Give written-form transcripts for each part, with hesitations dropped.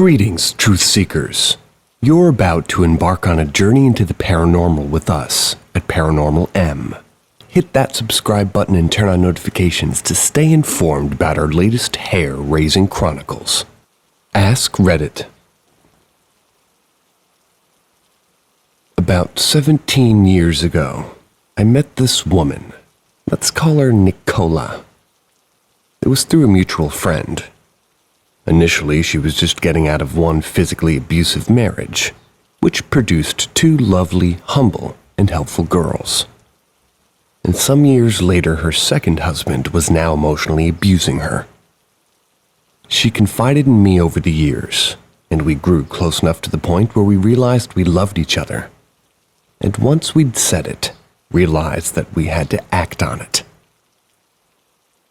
Greetings, truth seekers. You're about to embark on a journey into the paranormal with us at Paranormal M. Hit that subscribe button and turn on notifications to stay informed about our latest hair-raising chronicles. Ask Reddit. About 17 years ago, I met this woman. Let's call her Nicola. It was through a mutual friend. Initially, she was just getting out of one physically abusive marriage, which produced two lovely, humble, and helpful girls. And some years later, her second husband was now emotionally abusing her. She confided in me over the years, and we grew close enough to the point where we realized we loved each other. And once we'd said it, realized that we had to act on it.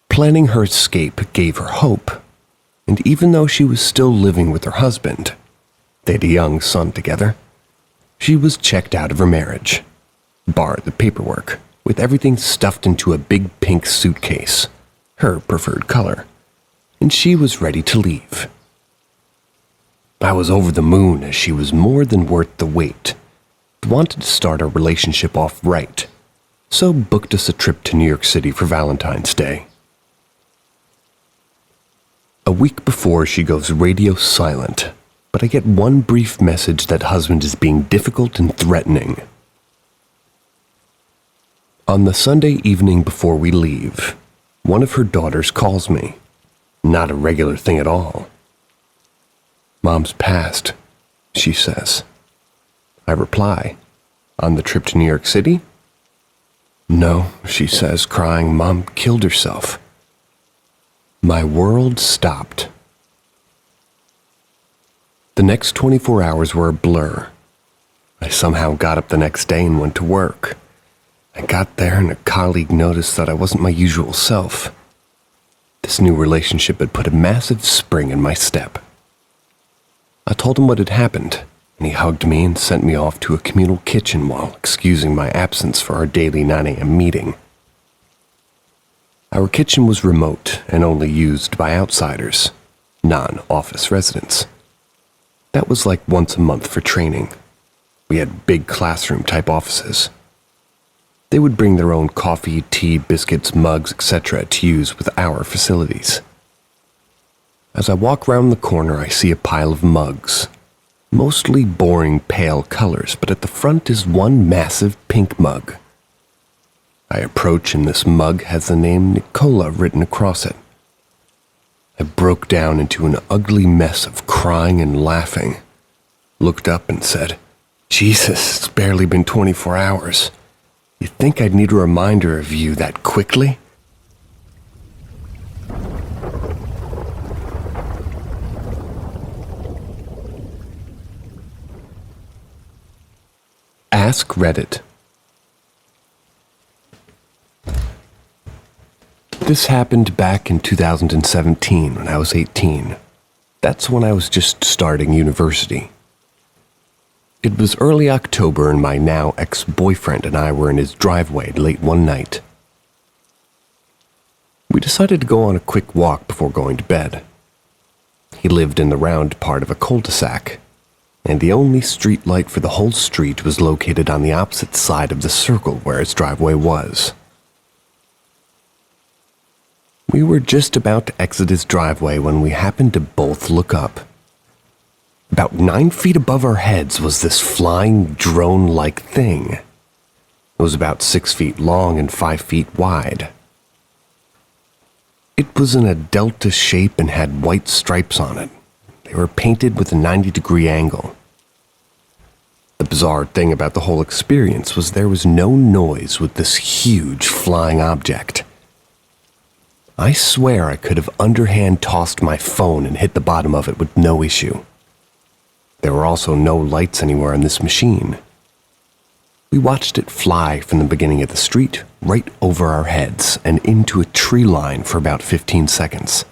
Planning her escape gave her hope. And even though she was still living with her husband, they had a young son together, she was checked out of her marriage, bar the paperwork, with everything stuffed into a big pink suitcase, her preferred color, and she was ready to leave. I was over the moon as she was more than worth the wait, wanted to start our relationship off right, so booked us a trip to New York City for Valentine's Day. A week before, she goes radio silent, but I get one brief message that husband is being difficult and threatening. On the Sunday evening before we leave, one of her daughters calls me. Not a regular thing at all. "Mom's passed," she says. I reply, "On the trip to New York City?" "No," she says, crying, "Mom killed herself." My world stopped. The next 24 hours were a blur. I somehow got up the next day and went to work. I got there and a colleague noticed that I wasn't my usual self. This new relationship had put a massive spring in my step. I told him what had happened, and he hugged me and sent me off to a communal kitchen while excusing my absence for our daily 9 a.m. meeting. Our kitchen was remote and only used by outsiders, non-office residents. That was like once a month for training. We had big classroom-type offices. They would bring their own coffee, tea, biscuits, mugs, etc. to use with our facilities. As I walk round the corner, I see a pile of mugs, mostly boring pale colors, but at the front is one massive pink mug. I approach and this mug has the name Nicola written across it. I broke down into an ugly mess of crying and laughing, looked up and said, "Jesus, it's barely been 24 hours. You think I'd need a reminder of you that quickly?" Ask Reddit. This happened back in 2017 when I was 18. That's when I was just starting university. It was early October and my now ex-boyfriend and I were in his driveway late one night. We decided to go on a quick walk before going to bed. He lived in the round part of a cul-de-sac, and the only street light for the whole street was located on the opposite side of the circle where his driveway was. We were just about to exit his driveway when we happened to both look up. About 9 feet above our heads was this flying drone-like thing. It was about 6 feet long and 5 feet wide. It was in a delta shape and had white stripes on it. They were painted with a 90-degree angle. The bizarre thing about the whole experience was there was no noise with this huge flying object. I swear I could have underhand tossed my phone and hit the bottom of it with no issue. There were also no lights anywhere on this machine. We watched it fly from the beginning of the street right over our heads and into a tree line for about 15 seconds.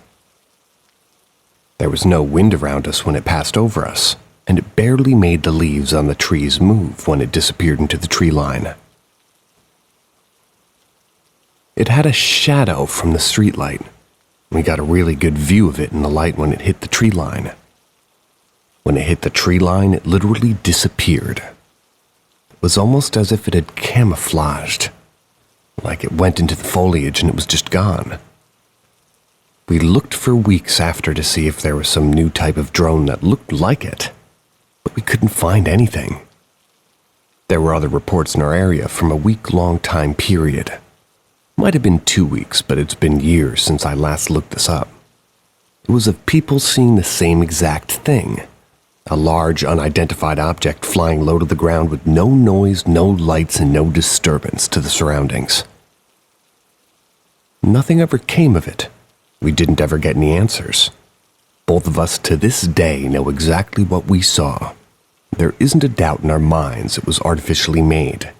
There was no wind around us when it passed over us, and it barely made the leaves on the trees move when it disappeared into the tree line. It had a shadow from the streetlight. We got a really good view of it in the light when it hit the tree line. When it hit the tree line, it literally disappeared. It was almost as if it had camouflaged, like it went into the foliage and it was just gone. We looked for weeks after to see if there was some new type of drone that looked like it, but we couldn't find anything. There were other reports in our area from a week-long time period. Might have been 2 weeks, but it's been years since I last looked this up. It was of people seeing the same exact thing. A large, unidentified object flying low to the ground with no noise, no lights, and no disturbance to the surroundings. Nothing ever came of it. We didn't ever get any answers. Both of us to this day know exactly what we saw. There isn't a doubt in our minds it was artificially made,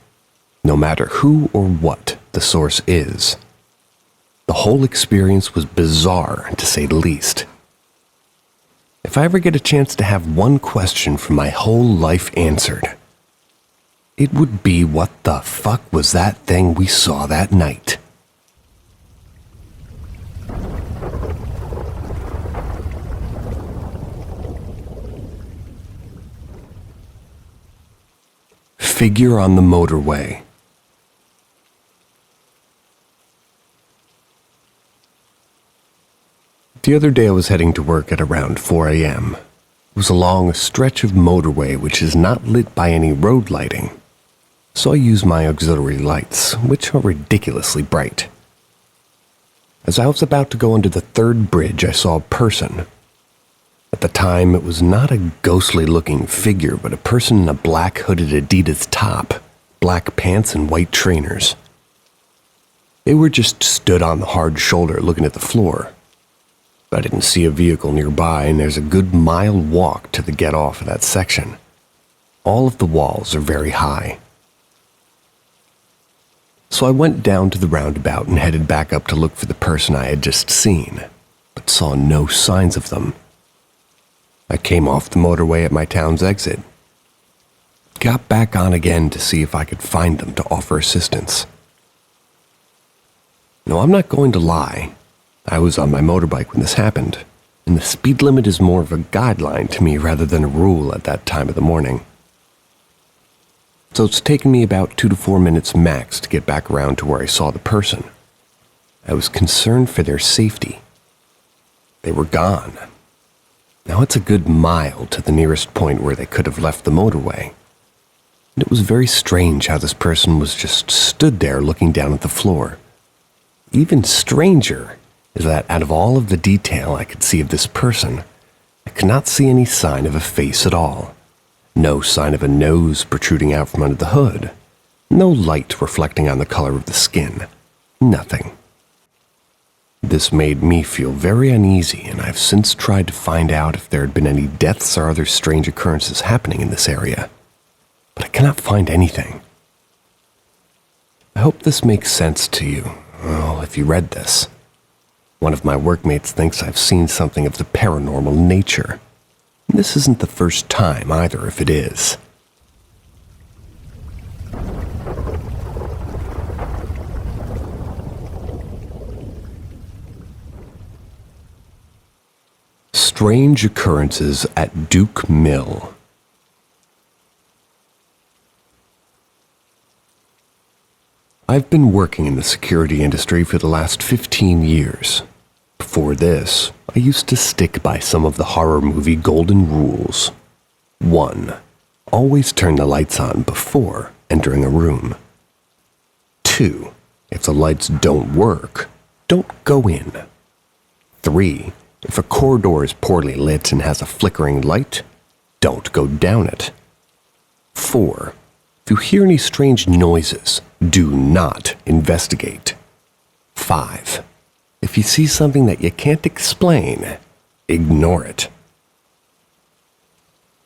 no matter who or what the source is. The whole experience was bizarre, to say the least. If I ever get a chance to have one question from my whole life answered, it would be what the fuck was that thing we saw that night? Figure on the motorway. The other day I was heading to work at around 4 a.m. It was along a stretch of motorway which is not lit by any road lighting, so I used my auxiliary lights, which are ridiculously bright. As I was about to go under the third bridge, I saw a person. At the time, it was not a ghostly-looking figure, but a person in a black hooded Adidas top, black pants, and white trainers. They were just stood on the hard shoulder looking at the floor. I didn't see a vehicle nearby, and there's a good mile walk to the get-off of that section. All of the walls are very high. So I went down to the roundabout and headed back up to look for the person I had just seen, but saw no signs of them. I came off the motorway at my town's exit. Got back on again to see if I could find them to offer assistance. No, I'm not going to lie. I was on my motorbike when this happened, and the speed limit is more of a guideline to me rather than a rule at that time of the morning. So it's taken me about 2 to 4 minutes max to get back around to where I saw the person. I was concerned for their safety. They were gone. Now it's a good mile to the nearest point where they could have left the motorway. And it was very strange how this person was just stood there looking down at the floor. Even stranger is that out of all of the detail I could see of this person, I could not see any sign of a face at all. No sign of a nose protruding out from under the hood. No light reflecting on the color of the skin. Nothing. This made me feel very uneasy, and I've since tried to find out if there had been any deaths or other strange occurrences happening in this area, but I cannot find anything. I hope this makes sense to you, well, if you read this. One of my workmates thinks I've seen something of the paranormal nature. This isn't the first time either, if it is. Strange occurrences at Duke Mill. I've been working in the security industry for the last 15 years. Before this, I used to stick by some of the horror movie golden rules. 1. Always turn the lights on before entering a room. 2. If the lights don't work, don't go in. 3. If a corridor is poorly lit and has a flickering light, don't go down it. 4. If you hear any strange noises, do not investigate. 5. If you see something that you can't explain, ignore it.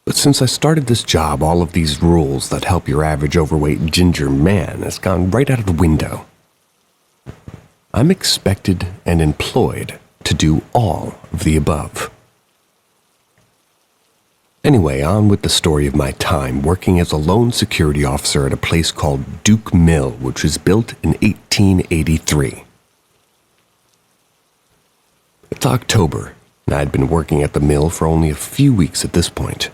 But since I started this job, all of these rules that help your average overweight ginger man has gone right out of the window. I'm expected and employed to do all of the above. Anyway, on with the story of my time working as a lone security officer at a place called Duke Mill, which was built in 1883. It's October, and I had been working at the mill for only a few weeks at this point.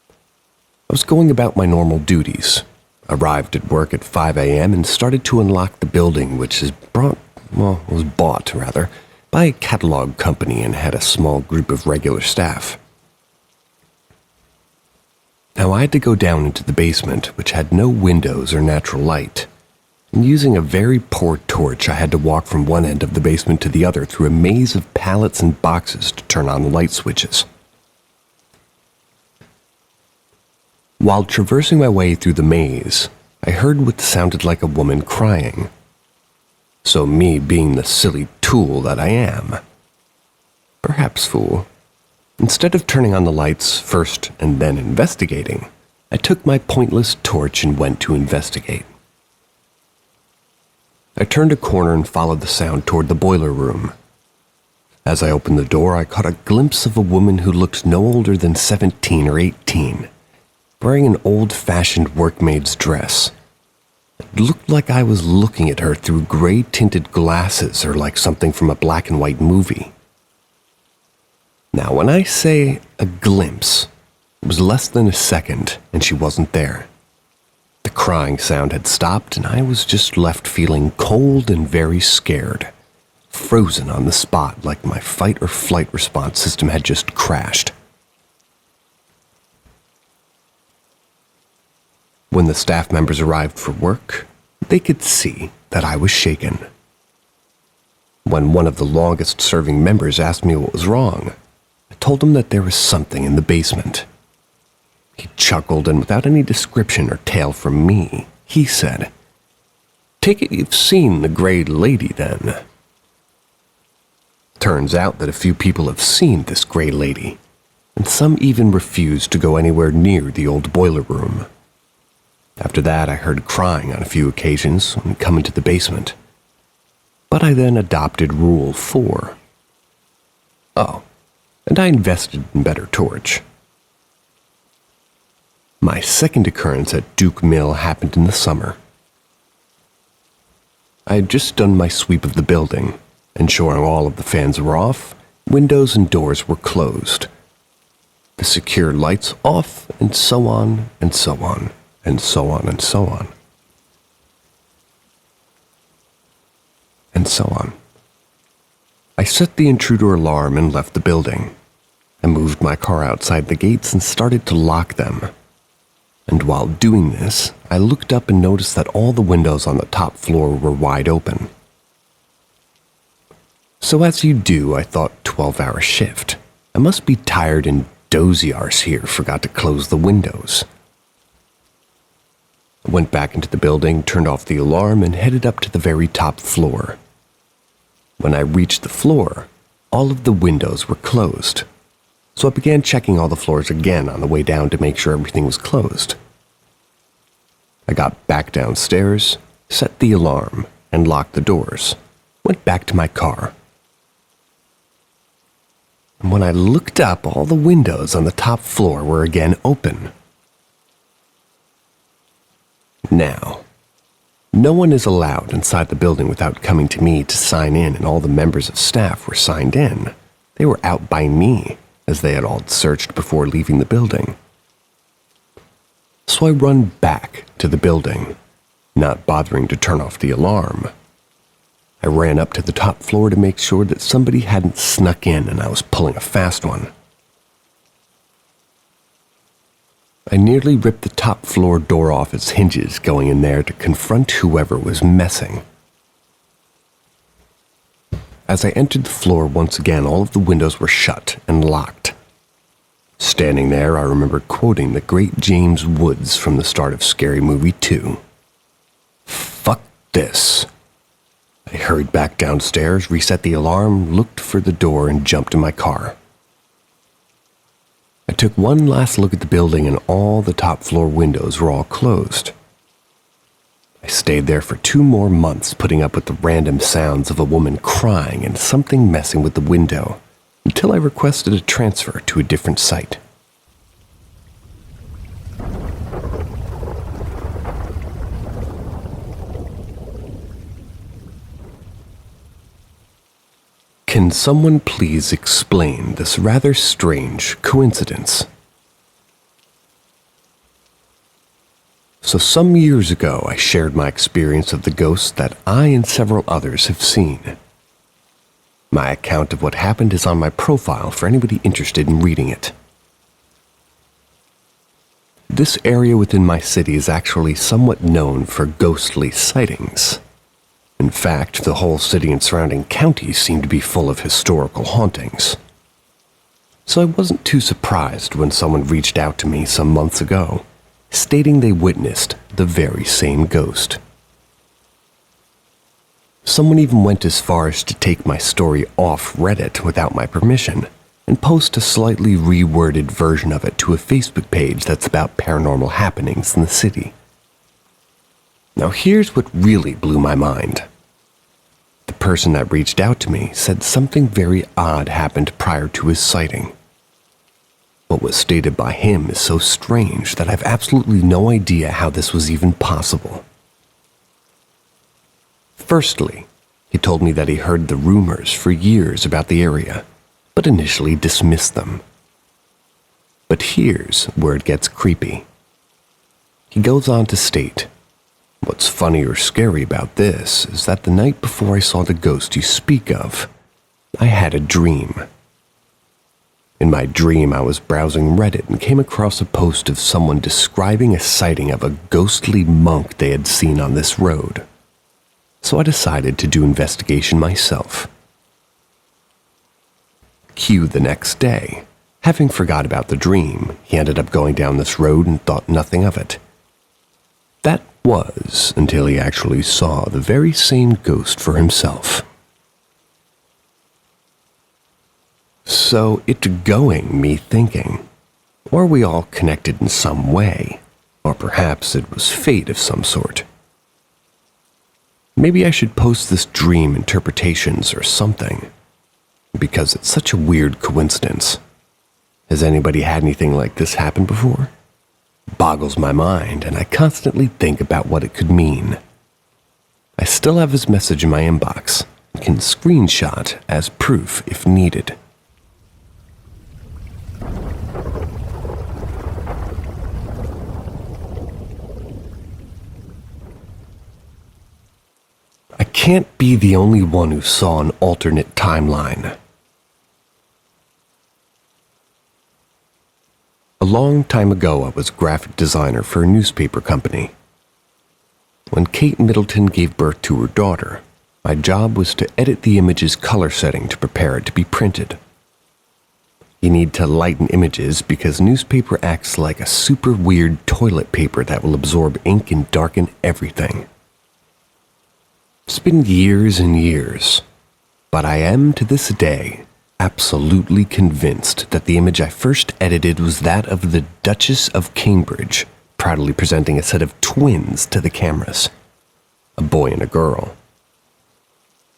I was going about my normal duties, arrived at work at 5 a.m. and started to unlock the building, which was bought by a catalog company and had a small group of regular staff. Now I had to go down into the basement, which had no windows or natural light, and using a very poor torch, I had to walk from one end of the basement to the other through a maze of pallets and boxes to turn on the light switches. While traversing my way through the maze, I heard what sounded like a woman crying. So me being the silly tool that I am, perhaps fool, instead of turning on the lights first and then investigating, I took my pointless torch and went to investigate. I turned a corner and followed the sound toward the boiler room. As I opened the door, I caught a glimpse of a woman who looked no older than 17 or 18, wearing an old-fashioned workmaid's dress. It looked like I was looking at her through gray-tinted glasses or like something from a black-and-white movie. Now, when I say a glimpse, it was less than a second, and she wasn't there. The crying sound had stopped, and I was just left feeling cold and very scared, frozen on the spot like my fight or flight response system had just crashed. When the staff members arrived for work, they could see that I was shaken. When one of the longest-serving members asked me what was wrong, I told him that there was something in the basement. He chuckled, and without any description or tale from me, he said, "Take it you've seen the Gray Lady, then." Turns out that a few people have seen this Gray Lady, and some even refused to go anywhere near the old boiler room. After that, I heard crying on a few occasions when coming to the basement. But I then adopted Rule 4. Oh, and I invested in better torch. My second occurrence at Duke Mill happened in the summer. I had just done my sweep of the building, ensuring all of the fans were off, windows and doors were closed, the secure lights off, and so on, and so on, and so on, and so on. And so on. I set the intruder alarm and left the building. I moved my car outside the gates and started to lock them. And while doing this, I looked up and noticed that all the windows on the top floor were wide open. So as you do, I thought 12-hour shift. I must be tired and dozy arse here forgot to close the windows. I went back into the building, turned off the alarm, and headed up to the very top floor. When I reached the floor, all of the windows were closed. So I began checking all the floors again on the way down to make sure everything was closed. I got back downstairs, set the alarm, and locked the doors. Went back to my car. And when I looked up, all the windows on the top floor were again open. Now, no one is allowed inside the building without coming to me to sign in, and all the members of staff were signed in. They were out by me, as they had all searched before leaving the building. So I run back to the building, not bothering to turn off the alarm. I ran up to the top floor to make sure that somebody hadn't snuck in and I was pulling a fast one. I nearly ripped the top floor door off its hinges going in there to confront whoever was messing. As I entered the floor once again, all of the windows were shut and locked. Standing there, I remember quoting the great James Woods from the start of Scary Movie 2. "Fuck this." I hurried back downstairs, reset the alarm, looked for the door, and jumped in my car. I took one last look at the building, and all the top floor windows were all closed. I stayed there for 2 more months, putting up with the random sounds of a woman crying and something messing with the window, until I requested a transfer to a different site. Can someone please explain this rather strange coincidence? So some years ago, I shared my experience of the ghost that I and several others have seen. My account of what happened is on my profile for anybody interested in reading it. This area within my city is actually somewhat known for ghostly sightings. In fact, the whole city and surrounding counties seem to be full of historical hauntings. So I wasn't too surprised when someone reached out to me some months ago, stating they witnessed the very same ghost. Someone even went as far as to take my story off Reddit without my permission and post a slightly reworded version of it to a Facebook page that's about paranormal happenings in the city. Now here's what really blew my mind. The person that reached out to me said something very odd happened prior to his sighting. What was stated by him is so strange that I've absolutely no idea how this was even possible. Firstly, he told me that he heard the rumors for years about the area, but initially dismissed them. But here's where it gets creepy. He goes on to state, "What's funny or scary about this is that the night before I saw the ghost you speak of, I had a dream. In my dream, I was browsing Reddit and came across a post of someone describing a sighting of a ghostly monk they had seen on this road. So I decided to do investigation myself. Cue the next day. Having forgot about the dream, he ended up going down this road and thought nothing of it. That was until he actually saw the very same ghost for himself. So it going me thinking, are we all connected in some way? Or perhaps it was fate of some sort. Maybe I should post this dream interpretations or something, because it's such a weird coincidence. Has anybody had anything like this happen before? Boggles my mind, and I constantly think about what it could mean. I still have his message in my inbox and can screenshot as proof if needed. I can't be the only one who saw an alternate timeline. A long time ago, I was graphic designer for a newspaper company. When Kate Middleton gave birth to her daughter, my job was to edit the image's color setting to prepare it to be printed. You need to lighten images because newspaper acts like a super weird toilet paper that will absorb ink and darken everything. It's been years and years, but I am to this day absolutely convinced that the image I first edited was that of the Duchess of Cambridge, proudly presenting a set of twins to the cameras, a boy and a girl.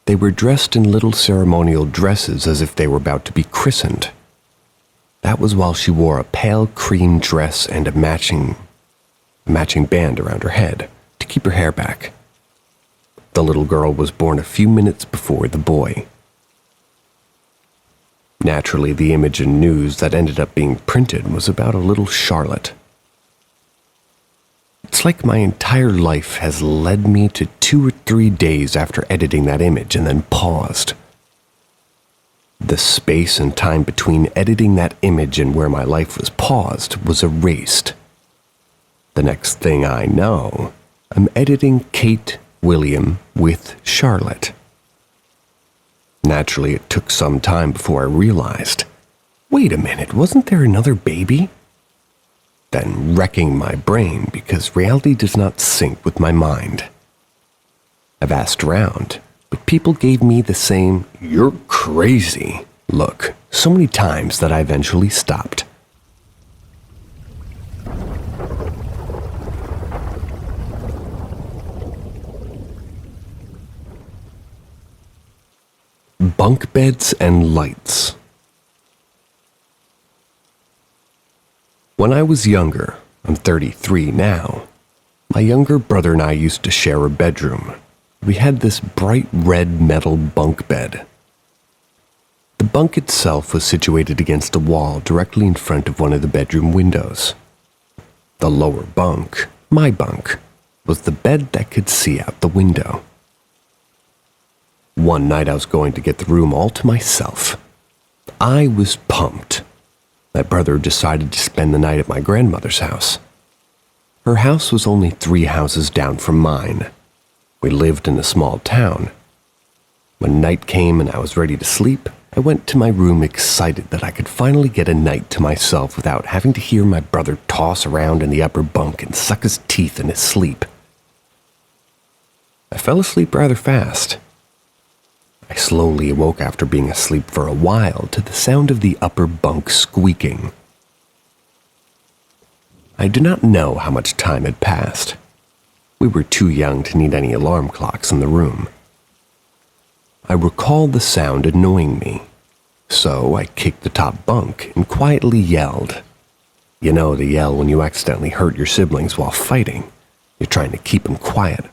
They were dressed in little ceremonial dresses as if they were about to be christened. That was while she wore a pale cream dress and a matching band around her head to keep her hair back. The little girl was born a few minutes before the boy. Naturally, the image and news that ended up being printed was about a little Charlotte. It's like my entire life has led me to 2 or 3 days after editing that image and then paused. The space and time between editing that image and where my life was paused was erased. The next thing I know, I'm editing Kate William with Charlotte. Naturally, it took some time before I realized, wait a minute, wasn't there another baby? Then wrecking my brain because reality does not sync with my mind. I've asked around, but people gave me the same, "You're crazy" look so many times that I eventually stopped. Bunk beds and lights. When I was younger, I'm 33 now, my younger brother and I used to share a bedroom. We had this bright red metal bunk bed. The bunk itself was situated against a wall directly in front of one of the bedroom windows. The lower bunk, my bunk, was the bed that could see out the window. One night I was going to get the room all to myself. I was pumped. My brother decided to spend the night at my grandmother's house. Her house was only 3 houses down from mine. We lived in a small town. When night came and I was ready to sleep, I went to my room excited that I could finally get a night to myself without having to hear my brother toss around in the upper bunk and suck his teeth in his sleep. I fell asleep rather fast. I slowly awoke after being asleep for a while to the sound of the upper bunk squeaking. I do not know how much time had passed. We were too young to need any alarm clocks in the room. I recalled the sound annoying me, so I kicked the top bunk and quietly yelled. You know the yell when you accidentally hurt your siblings while fighting. You're trying to keep them quiet.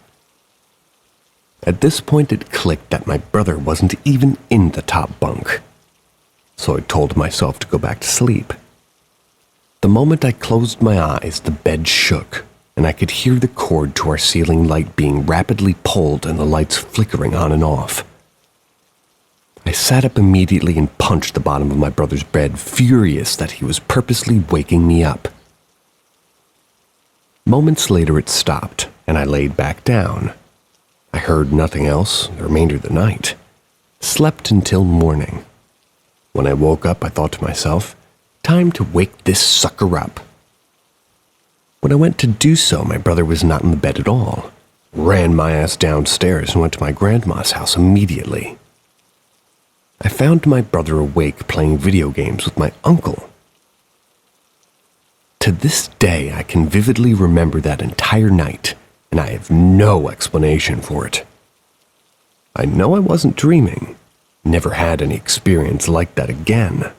At this point it clicked that my brother wasn't even in the top bunk, so I told myself to go back to sleep. The moment I closed my eyes, the bed shook, and I could hear the cord to our ceiling light being rapidly pulled and the lights flickering on and off. I sat up immediately and punched the bottom of my brother's bed, furious that he was purposely waking me up. Moments later it stopped, and I laid back down. I heard nothing else the remainder of the night. Slept until morning. When I woke up, I thought to myself, time to wake this sucker up. When I went to do so, my brother was not in the bed at all. Ran my ass downstairs and went to my grandma's house immediately. I found my brother awake playing video games with my uncle. To this day, I can vividly remember that entire night, and I have no explanation for it. I know I wasn't dreaming, never had any experience like that again.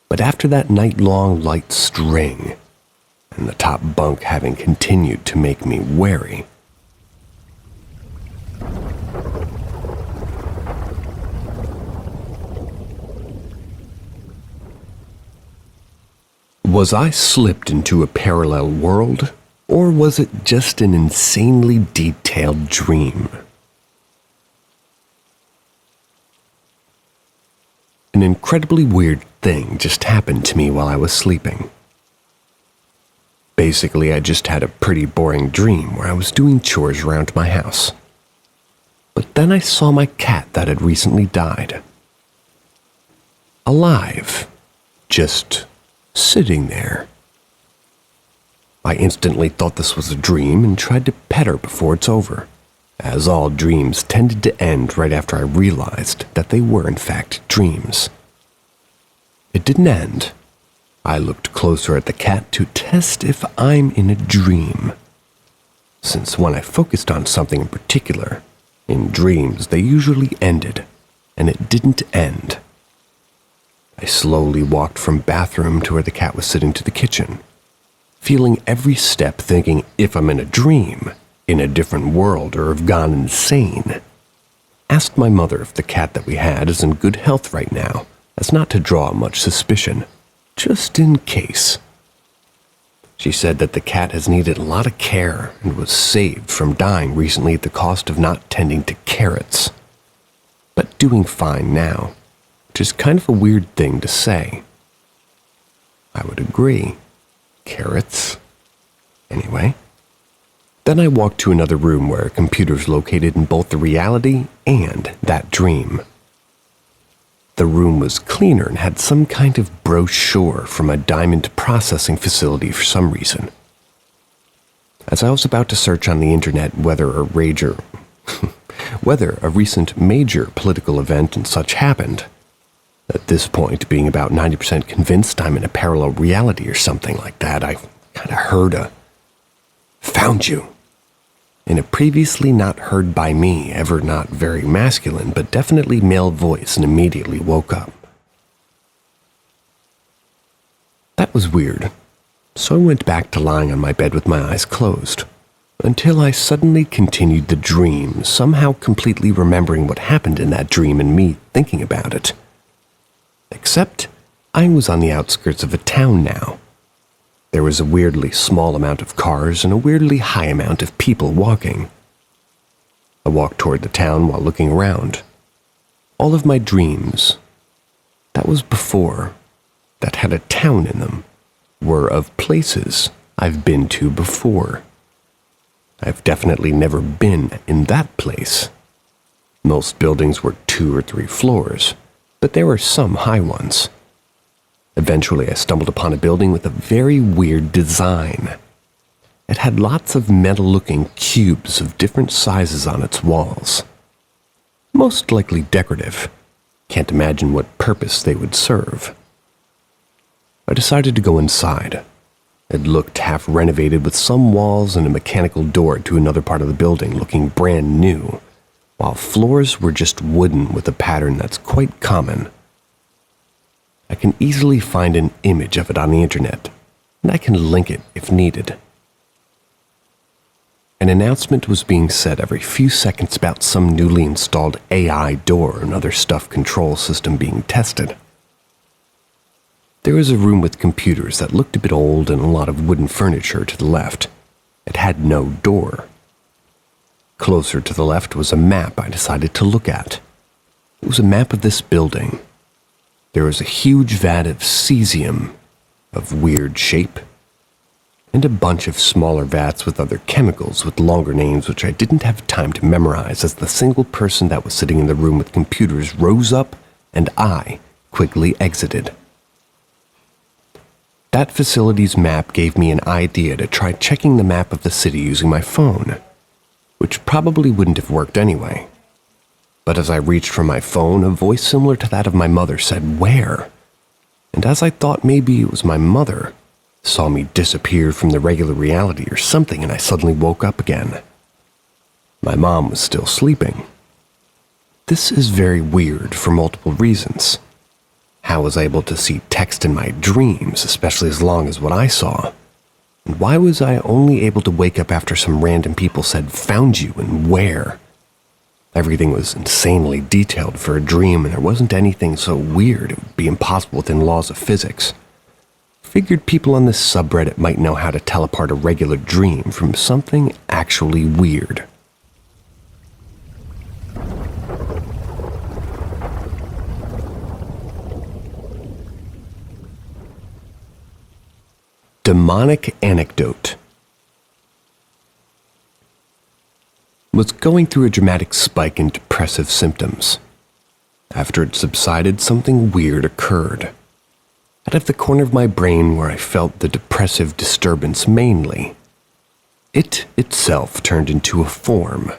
But after that night-long light string, and the top bunk having continued to make me wary, was I slipped into a parallel world, or was it just an insanely detailed dream? An incredibly weird thing just happened to me while I was sleeping. Basically, I just had a pretty boring dream where I was doing chores around my house. But then I saw my cat that had recently died. Alive. Just sitting there. I instantly thought this was a dream and tried to pet her before it's over, as all dreams tended to end right after I realized that they were in fact dreams. It didn't end. I looked closer at the cat to test if I'm in a dream, since when I focused on something in particular, in dreams they usually ended, and it didn't end. I slowly walked from bathroom to where the cat was sitting to the kitchen, feeling every step thinking if I'm in a dream, in a different world, or have gone insane. Asked my mother if the cat that we had is in good health right now, as not to draw much suspicion, just in case. She said that the cat has needed a lot of care and was saved from dying recently at the cost of not tending to carrots, but doing fine now. Which is kind of a weird thing to say. I would agree. Carrots. Anyway. Then I walked to another room where a computer is located in both the reality and that dream. The room was cleaner and had some kind of brochure from a diamond processing facility for some reason. As I was about to search on the internet whether a recent major political event and such happened, at this point, being about 90% convinced I'm in a parallel reality or something like that, I kind of heard a "found you" in a previously not heard by me, ever not very masculine, but definitely male voice, and immediately woke up. That was weird, so I went back to lying on my bed with my eyes closed, until I suddenly continued the dream, somehow completely remembering what happened in that dream and me thinking about it. except I was on the outskirts of a town now. There was a weirdly small amount of cars and a weirdly high amount of people walking. I walked toward the town while looking around. All of my dreams, that was before, that had a town in them, were of places I've been to before. I've definitely never been in that place. Most buildings were 2 or 3 floors, but there were some high ones. Eventually, I stumbled upon a building with a very weird design. It had lots of metal-looking cubes of different sizes on its walls. Most likely decorative. Can't imagine what purpose they would serve. I decided to go inside. It looked half renovated with some walls and a mechanical door to another part of the building looking brand new, while floors were just wooden with a pattern that's quite common. I can easily find an image of it on the internet, and I can link it if needed. An announcement was being said every few seconds about some newly installed AI door and other stuff control system being tested. There was a room with computers that looked a bit old and a lot of wooden furniture to the left. It had no door. Closer to the left was a map I decided to look at. It was a map of this building. There was a huge vat of cesium, of weird shape, and a bunch of smaller vats with other chemicals with longer names which I didn't have time to memorize as the single person that was sitting in the room with computers rose up and I quickly exited. That facility's map gave me an idea to try checking the map of the city using my phone, which probably wouldn't have worked anyway. But as I reached for my phone, a voice similar to that of my mother said, "Where?" And as I thought maybe it was my mother, saw me disappear from the regular reality or something, and I suddenly woke up again. My mom was still sleeping. This is very weird for multiple reasons. How was I able to see text in my dreams, especially as long as what I saw? And why was I only able to wake up after some random people said, "Found you," and where? Everything was insanely detailed for a dream, and there wasn't anything so weird it would be impossible within laws of physics. Figured people on this subreddit might know how to tell apart a regular dream from something actually weird. Demonic anecdote. Was going through a dramatic spike in depressive symptoms. After it subsided, something weird occurred. Out of the corner of my brain where I felt the depressive disturbance mainly, it itself turned into a form,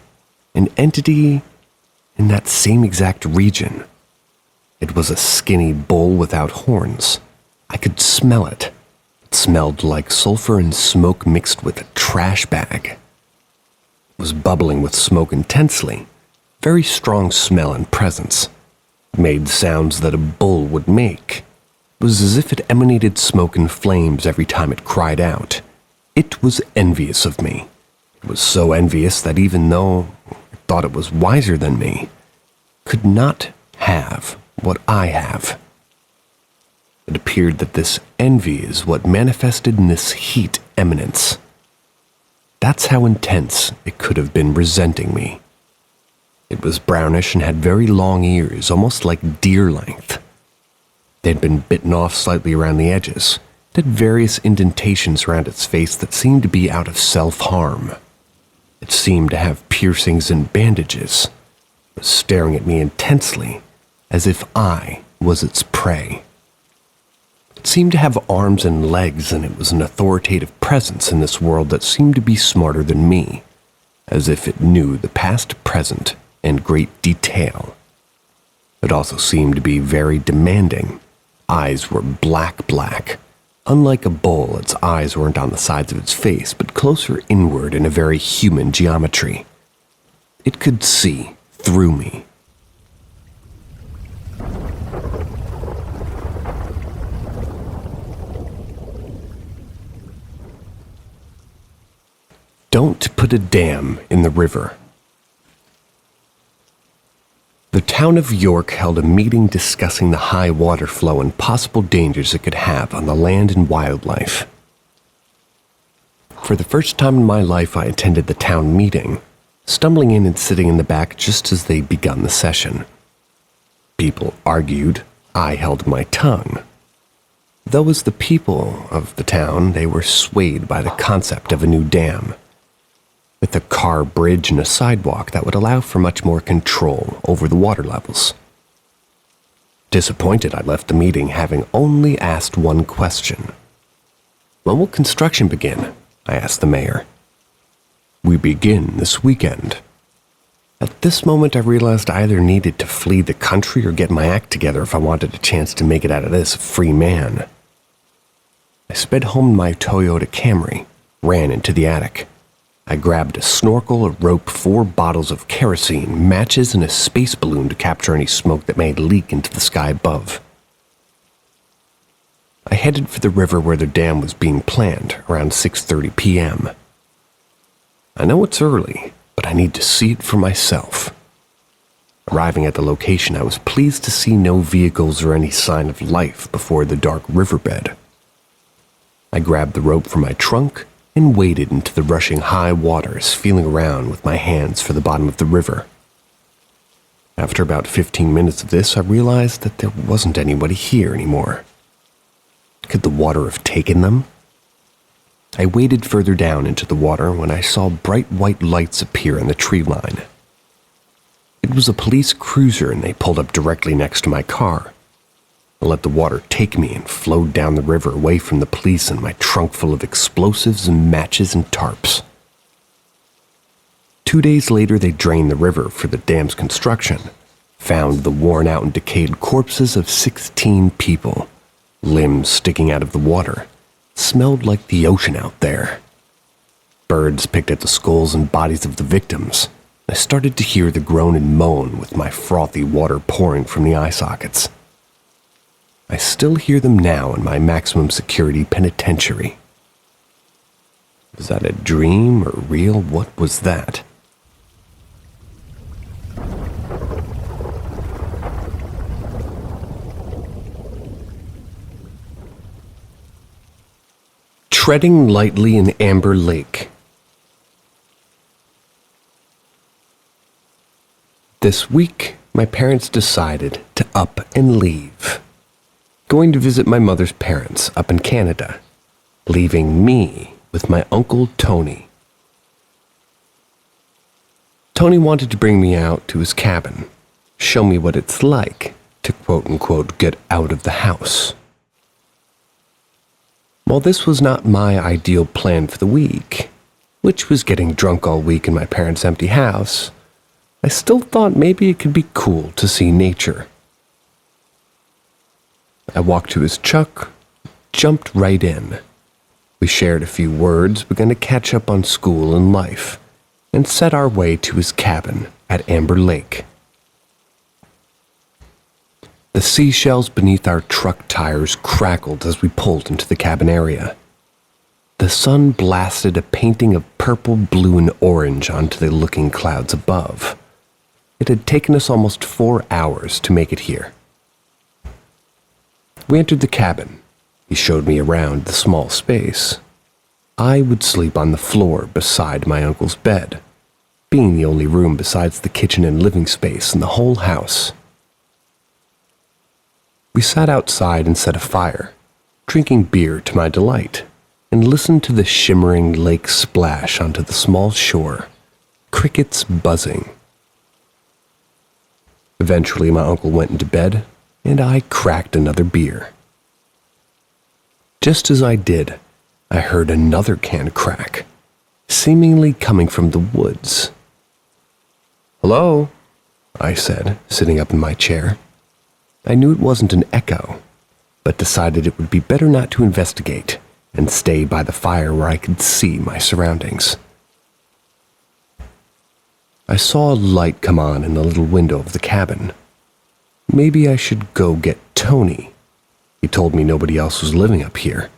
an entity in that same exact region. It was a skinny bull without horns. I could smell it. It smelled like sulfur and smoke mixed with a trash bag. It was bubbling with smoke intensely. Very strong smell and presence. It made sounds that a bull would make. It was as if it emanated smoke and flames every time it cried out. It was envious of me. It was so envious that even though it thought it was wiser than me, could not have what I have. It appeared that this envy is what manifested in this heat eminence. That's how intense it could have been resenting me. It was brownish and had very long ears, almost like deer length. They'd been bitten off slightly around the edges. It had various indentations around its face that seemed to be out of self-harm. It seemed to have piercings and bandages. It was staring at me intensely, as if I was its prey. It seemed to have arms and legs, and it was an authoritative presence in this world that seemed to be smarter than me, as if it knew the past, present, and great detail. It also seemed to be very demanding. Eyes were black. Unlike a bull, its eyes weren't on the sides of its face, but closer inward in a very human geometry. It could see through me. Don't put a dam in the river. The town of York held a meeting discussing the high water flow and possible dangers it could have on the land and wildlife. For the first time in my life, I attended the town meeting, stumbling in and sitting in the back just as they'd begun the session. People argued, I held my tongue. Though as the people of the town, they were swayed by the concept of a new dam, with a car bridge and a sidewalk that would allow for much more control over the water levels. Disappointed, I left the meeting having only asked one question. When will construction begin? I asked the mayor. We begin this weekend. At this moment, I realized I either needed to flee the country or get my act together if I wanted a chance to make it out of this a free man. I sped home in my Toyota Camry, ran into the attic. I grabbed a snorkel, a rope, 4 bottles of kerosene, matches, and a space balloon to capture any smoke that may leak into the sky above. I headed for the river where the dam was being planned around 6:30 p.m. I know it's early, but I need to see it for myself. Arriving at the location, I was pleased to see no vehicles or any sign of life before the dark riverbed. I grabbed the rope from my trunk and waded into the rushing high waters, feeling around with my hands for the bottom of the river. After about 15 minutes of this, I realized that there wasn't anybody here anymore. Could the water have taken them? I waded further down into the water when I saw bright white lights appear in the tree line. It was a police cruiser and they pulled up directly next to my car. I let the water take me and flowed down the river away from the police and my trunk full of explosives and matches and tarps. 2 days later, they drained the river for the dam's construction, found the worn out and decayed corpses of 16 people, limbs sticking out of the water. Smelled like the ocean out there. Birds picked at the skulls and bodies of the victims. I started to hear the groan and moan with my frothy water pouring from the eye sockets. I still hear them now in my maximum security penitentiary. Was that a dream or real? What was that? Treading lightly in Amber Lake. This week, my parents decided to up and leave. Going to visit my mother's parents up in Canada, leaving me with my Uncle Tony. Tony wanted to bring me out to his cabin, show me what it's like to quote-unquote get out of the house. While this was not my ideal plan for the week, which was getting drunk all week in my parents' empty house, I still thought maybe it could be cool to see nature. I walked to his truck, jumped right in. We shared a few words, began to catch up on school and life, and set our way to his cabin at Amber Lake. The seashells beneath our truck tires crackled as we pulled into the cabin area. The sun blasted a painting of purple, blue, and orange onto the looking clouds above. It had taken us almost 4 hours to make it here. We entered the cabin. He showed me around the small space. I would sleep on the floor beside my uncle's bed, being the only room besides the kitchen and living space in the whole house. We sat outside and set a fire, drinking beer to my delight, and listened to the shimmering lake splash onto the small shore, crickets buzzing. Eventually, my uncle went into bed, and I cracked another beer. Just as I did, I heard another can crack, seemingly coming from the woods. "Hello?" I said, sitting up in my chair. I knew it wasn't an echo, but decided it would be better not to investigate and stay by the fire where I could see my surroundings. I saw a light come on in the little window of the cabin. Maybe I should go get Tony. He told me nobody else was living up here.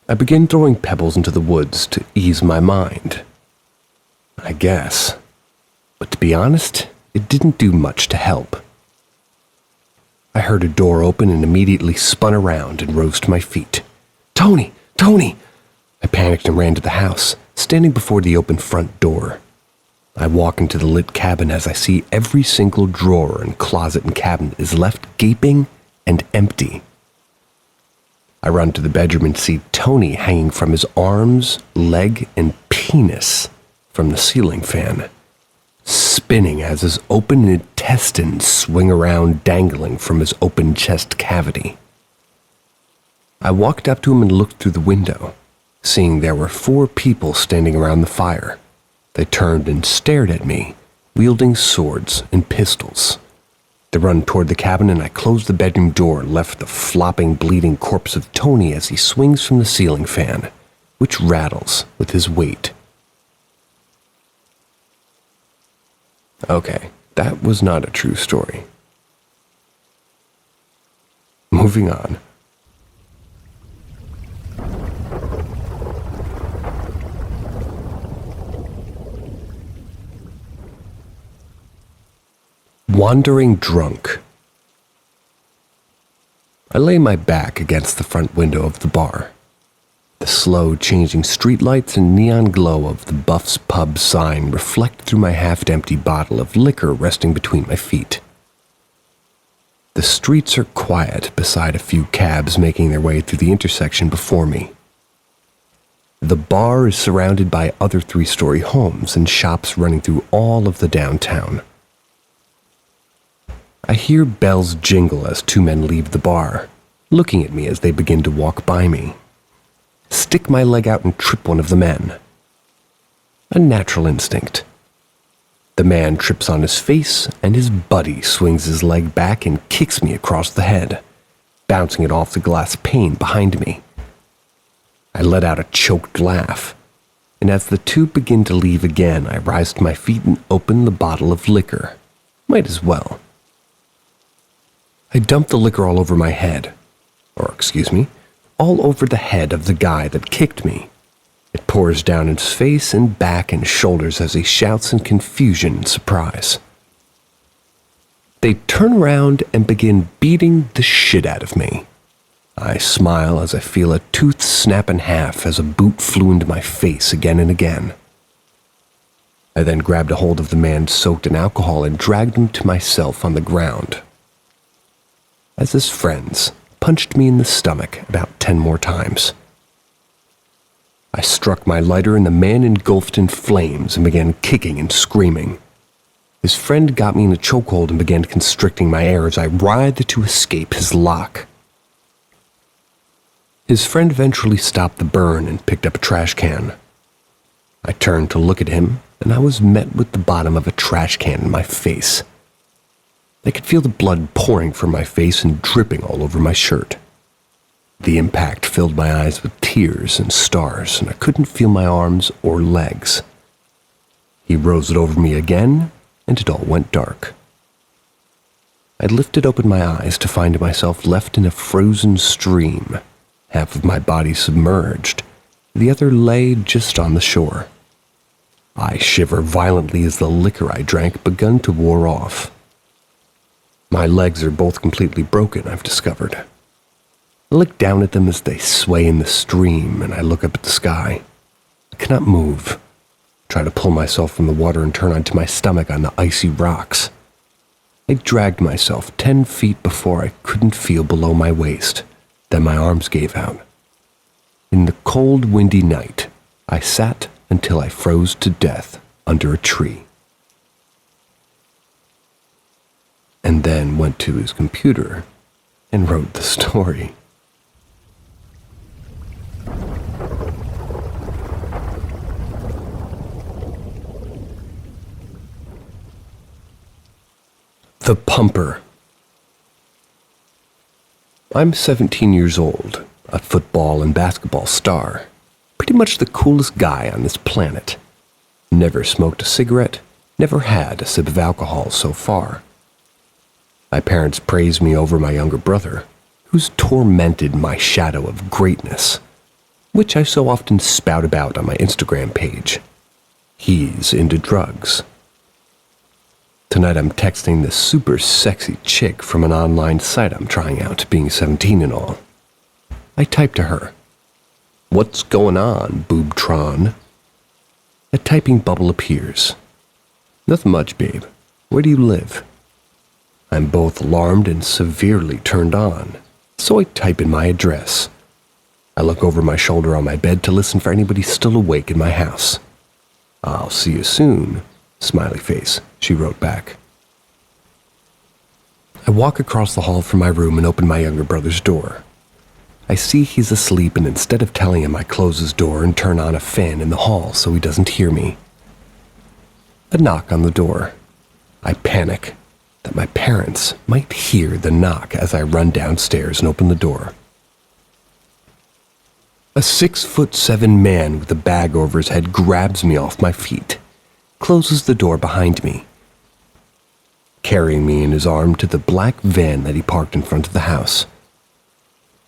I began throwing pebbles into the woods to ease my mind, I guess. but to be honest, it didn't do much to help. I heard a door open and immediately spun around and rose to my feet. "Tony! Tony!" I panicked and ran to the house, standing before the open front door. I walk into the lit cabin as I see every single drawer and closet and cabinet is left gaping and empty. I run to the bedroom and see Tony hanging from his arms, leg, and penis from the ceiling fan, spinning as his open intestines swing around dangling from his open chest cavity. I walked up to him and looked through the window, seeing there were 4 people standing around the fire. They turned and stared at me, wielding swords and pistols. They run toward the cabin and I closed the bedroom door and left the flopping, bleeding corpse of Tony as he swings from the ceiling fan, which rattles with his weight. Okay, that was not a true story. Moving on. Wandering drunk. I lay my back against the front window of the bar. The slow changing streetlights and neon glow of the Buff's Pub sign reflect through my half-empty bottle of liquor resting between my feet. The streets are quiet beside a few cabs making their way through the intersection before me. The bar is surrounded by other 3-story homes and shops running through all of the downtown. I hear bells jingle as 2 men leave the bar, looking at me as they begin to walk by me. Stick my leg out and trip one of the men. A natural instinct. The man trips on his face, and his buddy swings his leg back and kicks me across the head, bouncing it off the glass pane behind me. I let out a choked laugh, and as the 2 begin to leave again, I rise to my feet and open the bottle of liquor. Might as well. I dump the liquor all over my head, all over the head of the guy that kicked me. It pours down his face and back and shoulders as he shouts in confusion and surprise. They turn around and begin beating the shit out of me. I smile as I feel a tooth snap in half as a boot flew into my face again and again. I then grabbed a hold of the man soaked in alcohol and dragged him to myself on the ground. As his friends punched me in the stomach about 10 more times. I struck my lighter and the man engulfed in flames and began kicking and screaming. His friend got me in a chokehold and began constricting my air as I writhed to escape his lock. His friend eventually stopped the burn and picked up a trash can. I turned to look at him and I was met with the bottom of a trash can in my face. I could feel the blood pouring from my face and dripping all over my shirt. The impact filled my eyes with tears and stars, and I couldn't feel my arms or legs. He rose it over me again, and it all went dark. I lifted open my eyes to find myself left in a frozen stream, half of my body submerged, the other lay just on the shore. I shiver violently as the liquor I drank begun to wear off. My legs are both completely broken, I've discovered. I look down at them as they sway in the stream, and I look up at the sky. I cannot move. I try to pull myself from the water and turn onto my stomach on the icy rocks. I dragged myself 10 feet before I couldn't feel below my waist. Then my arms gave out. In the cold, windy night, I sat until I froze to death under a tree. And then went to his computer and wrote the story. The Pumper. I'm 17 years old, a football and basketball star, pretty much the coolest guy on this planet. Never smoked a cigarette, never had a sip of alcohol so far. My parents praised me over my younger brother, who's tormented my shadow of greatness, which I so often spout about on my Instagram page. He's into drugs. Tonight I'm texting this super sexy chick from an online site I'm trying out, being 17 and all. I type to her, "What's going on, boobtron?" A typing bubble appears. "Nothing much, babe. Where do you live?" I'm both alarmed and severely turned on, so I type in my address. I look over my shoulder on my bed to listen for anybody still awake in my house. "I'll see you soon," smiley face, she wrote back. I walk across the hall from my room and open my younger brother's door. I see he's asleep, and instead of telling him, I close his door and turn on a fan in the hall so he doesn't hear me. A knock on the door. I panic that my parents might hear the knock as I run downstairs and open the door. A 6'7" man with a bag over his head grabs me off my feet, closes the door behind me, carrying me in his arm to the black van that he parked in front of the house.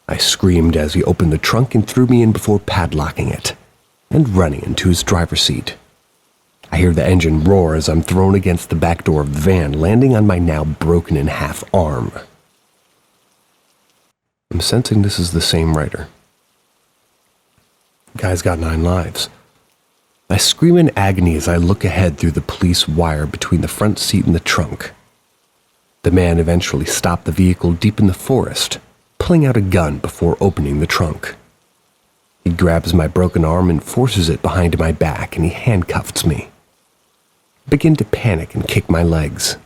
I screamed as he opened the trunk and threw me in before padlocking it and running into his driver's seat. I hear the engine roar as I'm thrown against the back door of the van, landing on my now broken in half arm. I'm sensing this is the same writer. Guy's got 9 lives. I scream in agony as I look ahead through the police wire between the front seat and the trunk. The man eventually stopped the vehicle deep in the forest, pulling out a gun before opening the trunk. He grabs my broken arm and forces it behind my back, and he handcuffs me. I begin to panic and kick my legs.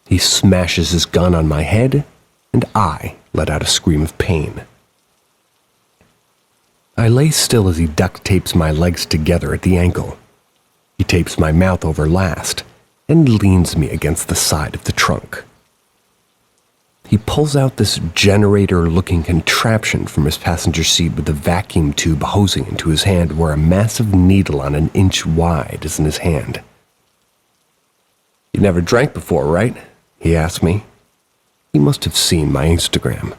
He smashes his gun on my head, and I let out a scream of pain. I lay still as he duct tapes my legs together at the ankle. He tapes my mouth over last and leans me against the side of the trunk. He pulls out this generator-looking contraption from his passenger seat with a vacuum tube hosing into his hand where a massive needle on an inch wide is in his hand. "You never drank before, right?" he asked me. He must have seen my Instagram.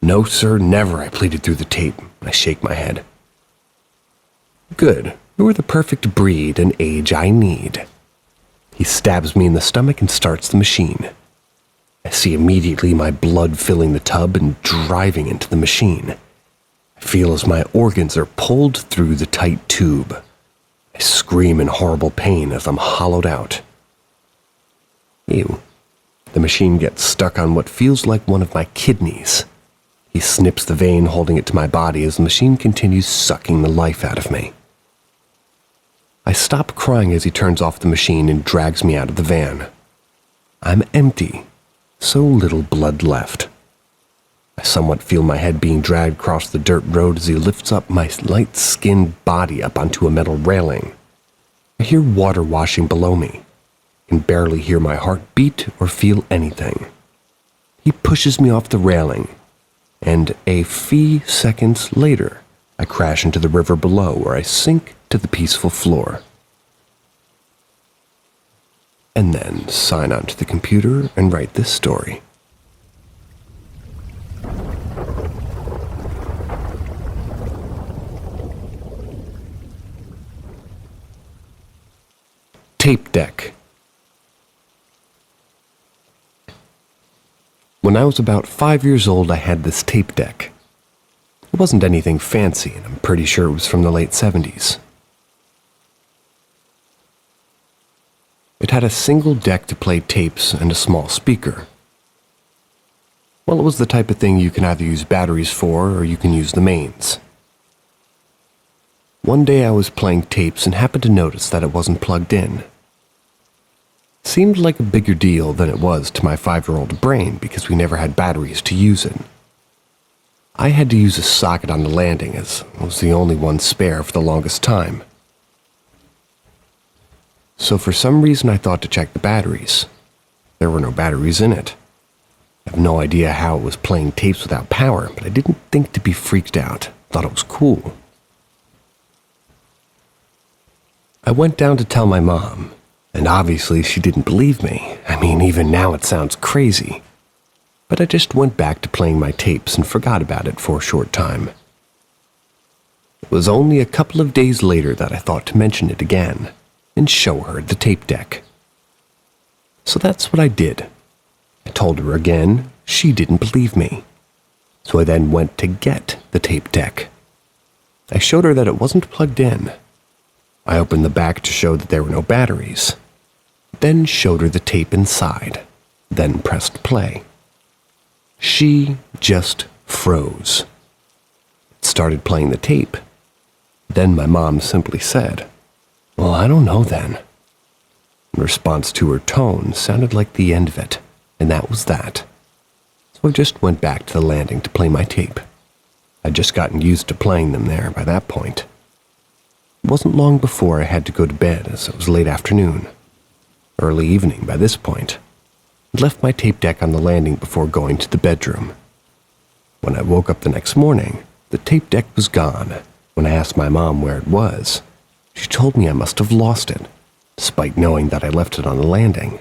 "No, sir, never," I pleaded through the tape. I shake my head. "Good. You're the perfect breed and age I need." He stabs me in the stomach and starts the machine. I see immediately my blood filling the tub and driving into the machine. I feel as my organs are pulled through the tight tube. I scream in horrible pain as I'm hollowed out. Ew. The machine gets stuck on what feels like one of my kidneys. He snips the vein holding it to my body as the machine continues sucking the life out of me. I stop crying as he turns off the machine and drags me out of the van. I'm empty, so little blood left. I somewhat feel my head being dragged across the dirt road as he lifts up my light-skinned body up onto a metal railing. I hear water washing below me. I can barely hear my heart beat or feel anything. He pushes me off the railing, and a few seconds later, I crash into the river below where I sink to the peaceful floor. And then sign onto the computer and write this story. Tape deck. When I was about 5 years old, I had this tape deck. It wasn't anything fancy, and I'm pretty sure it was from the late 70s. It had a single deck to play tapes and a small speaker. Well, it was the type of thing you can either use batteries for or you can use the mains. One day I was playing tapes and happened to notice that it wasn't plugged in. Seemed like a bigger deal than it was to my 5-year-old brain because we never had batteries to use it. I had to use a socket on the landing as it was the only one spare for the longest time. So for some reason I thought to check the batteries. There were no batteries in it. I have no idea how it was playing tapes without power, but I didn't think to be freaked out. Thought it was cool. I went down to tell my mom, and obviously she didn't believe me. I mean, even now it sounds crazy. But I just went back to playing my tapes and forgot about it for a short time. It was only a couple of days later that I thought to mention it again and show her the tape deck. So that's what I did. I told her again. She didn't believe me. So I then went to get the tape deck. I showed her that it wasn't plugged in. I opened the back to show that there were no batteries. Then showed her the tape inside. Then pressed play. She just froze. It started playing the tape. Then my mom simply said, "Well, I don't know then." In response to her tone sounded like the end of it, and that was that. So I just went back to the landing to play my tape. I'd just gotten used to playing them there by that point. It wasn't long before I had to go to bed, as it was late afternoon. Early evening by this point. I left my tape deck on the landing before going to the bedroom. When I woke up the next morning, the tape deck was gone. When I asked my mom where it was, she told me I must have lost it, despite knowing that I left it on the landing.